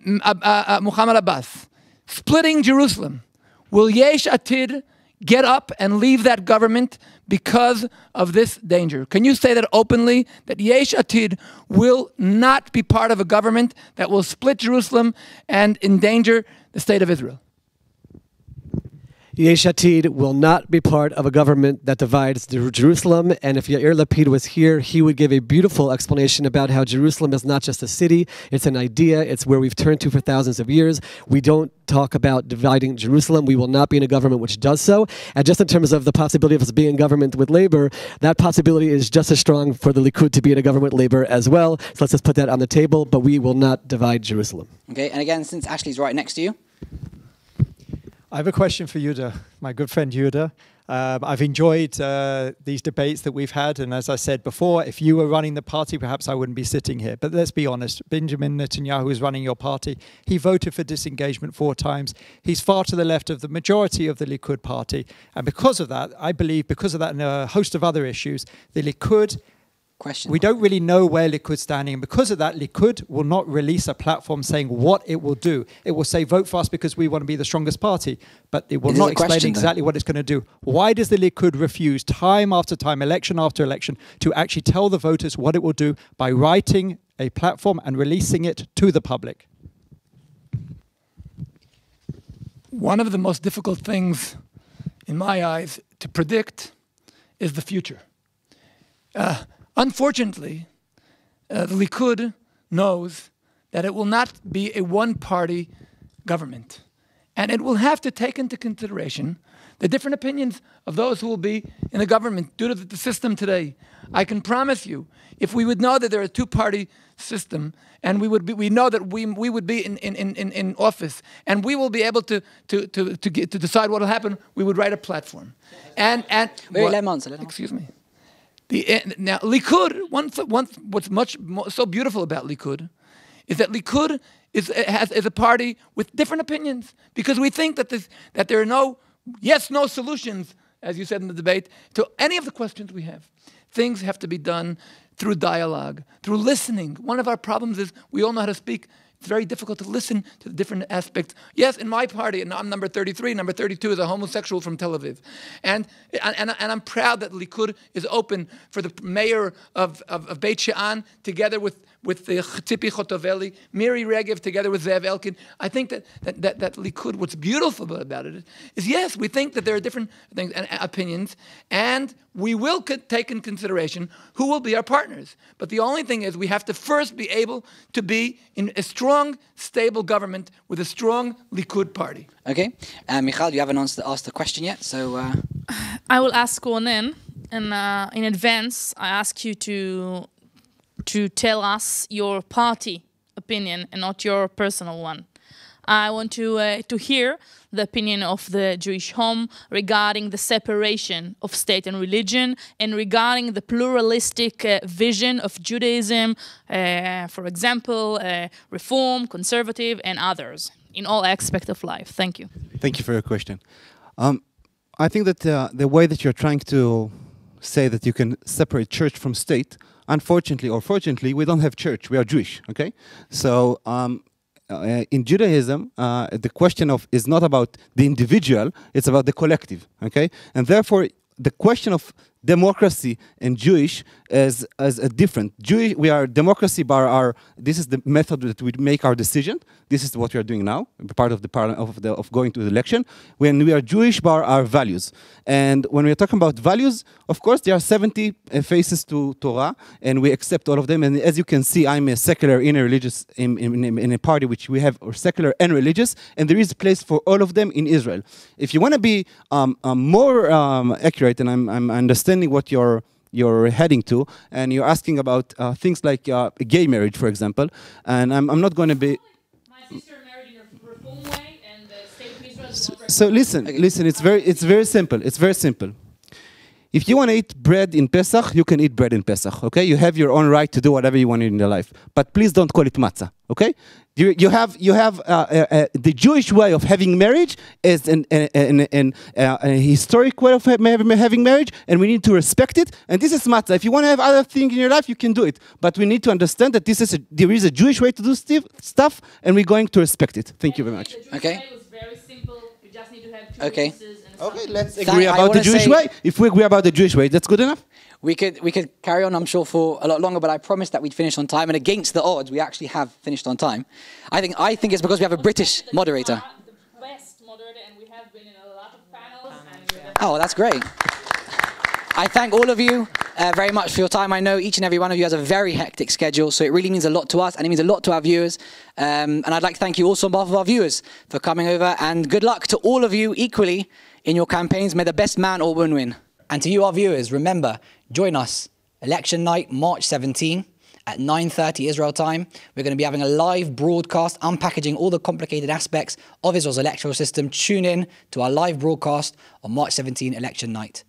Muhammad Abbas splitting Jerusalem, will Yesh Atid get up and leave that government because of this danger? Can you say that openly, that Yesh Atid will not be part of a government that will split Jerusalem and endanger the state of Israel? Yesh Atid will not be part of a government that divides Jerusalem, and if Yair Lapid was here, he would give a beautiful explanation about how Jerusalem is not just a city, it's an idea, it's where we've turned to for thousands of years. We don't talk about dividing Jerusalem. We will not be in a government which does so. And just in terms of the possibility of us being in government with Labor, that possibility is just as strong for the Likud to be in a government with Labor as well. So let's just put that on the table, but we will not divide Jerusalem. Okay, and again, since Ashley's right next to you. I have a question for Yehuda, my good friend Yehuda. I've enjoyed these debates that we've had, and as I said before, if you were running the party, perhaps I wouldn't be sitting here. But let's be honest, Benjamin Netanyahu is running your party. He voted for disengagement 4 times. He's far to the left of the majority of the Likud party. And because of that, I believe, because of that and a host of other issues, the Likud... We don't really know where Likud's standing, and because of that, Likud will not release a platform saying what it will do. It will say, vote for us because we want to be the strongest party, but it will not explain exactly what it's going to do. Why does the Likud refuse time after time, election after election, to actually tell the voters what it will do by writing a platform and releasing it to the public? one of the most difficult things, in my eyes, to predict is the future. Unfortunately, the Likud knows that it will not be a one-party government. And it will have to take into consideration the different opinions of those who will be in the government due to the system today. I can promise you, if we would know that there are a two-party system, and we know that we would be in office, and we will be able to decide what will happen, we would write a platform. Excuse me. Now, Likud, what's so beautiful about Likud is that Likud is a party with different opinions, because we think that there are no solutions, as you said in the debate, to any of the questions we have. Things have to be done through dialogue, through listening. One of our problems is we all know how to speak. It's very difficult to listen to the different aspects. Yes, in my party, and I'm number 33, number 32 is a homosexual from Tel Aviv. And I'm proud that Likud is open for the mayor of Beit She'an, together with the Tzipi Chotoveli, Miri Regev, together with Zev Elkin. I think that Likud, what's beautiful about it is, yes, we think that there are different things and opinions, and we will take in consideration who will be our partners. But the only thing is we have to first be able to be in a strong, stable government with a strong Likud party. Okay. Michal, you haven't asked the question yet, so... I will ask one in, and in advance, I ask you to tell us your party opinion and not your personal one. I want to hear the opinion of the Jewish home regarding the separation of state and religion, and regarding the pluralistic vision of Judaism, for example, Reform, Conservative, and others, in all aspects of life. Thank you. Thank you for your question. I think that the way that you're trying to say that you can separate church from state, unfortunately or fortunately, we don't have church. We are Jewish, okay? So in Judaism, the question is not about the individual, it's about the collective, okay? And therefore, the question of democracy and Jewish is a different. We are democracy by this is the method that we make our decision. This is what we are doing now, part of of going to the election. When we are Jewish by our values. And when we are talking about values, of course, there are 70 faces to Torah, and we accept all of them. And as you can see, I'm a secular in a party which we have secular and religious, and there is a place for all of them in Israel. If you want to be more accurate, and I'm understanding what you're heading to, and you're asking about things like gay marriage, for example, and I'm not going to be... My sister married in a Reform way, and the state of Israel is not... So listen, it's very simple. It's very simple. If you want to eat bread in Pesach, you can eat bread in Pesach, okay? You have your own right to do whatever you want in your life. But please don't call it matzah, okay? You have the Jewish way of having marriage is a historic way of having marriage, and we need to respect it. And this is matzah. If you want to have other things in your life, you can do it. But we need to understand that there is a Jewish way to do stuff, and we're going to respect it. Thank you very much. The Jewish way was very simple. You just need to have two witnesses. Okay, let's agree about the Jewish way. If we agree about the Jewish way, that's good enough. We could carry on, I'm sure, for a lot longer, but I promised that we'd finish on time. And against the odds, we actually have finished on time. I think it's because we have a British moderator. The best moderator, and we have been in a lot of panels. Oh, that's great. I thank all of you very much for your time. I know each and every one of you has a very hectic schedule, so it really means a lot to us, and it means a lot to our viewers. And I'd like to thank you also on behalf of our viewers for coming over, and good luck to all of you equally in your campaigns. May the best man or woman win. And to you, our viewers, remember, join us election night, March 17 at 9:30 Israel time. We're going to be having a live broadcast unpackaging all the complicated aspects of Israel's electoral system. Tune in to our live broadcast on March 17 election night.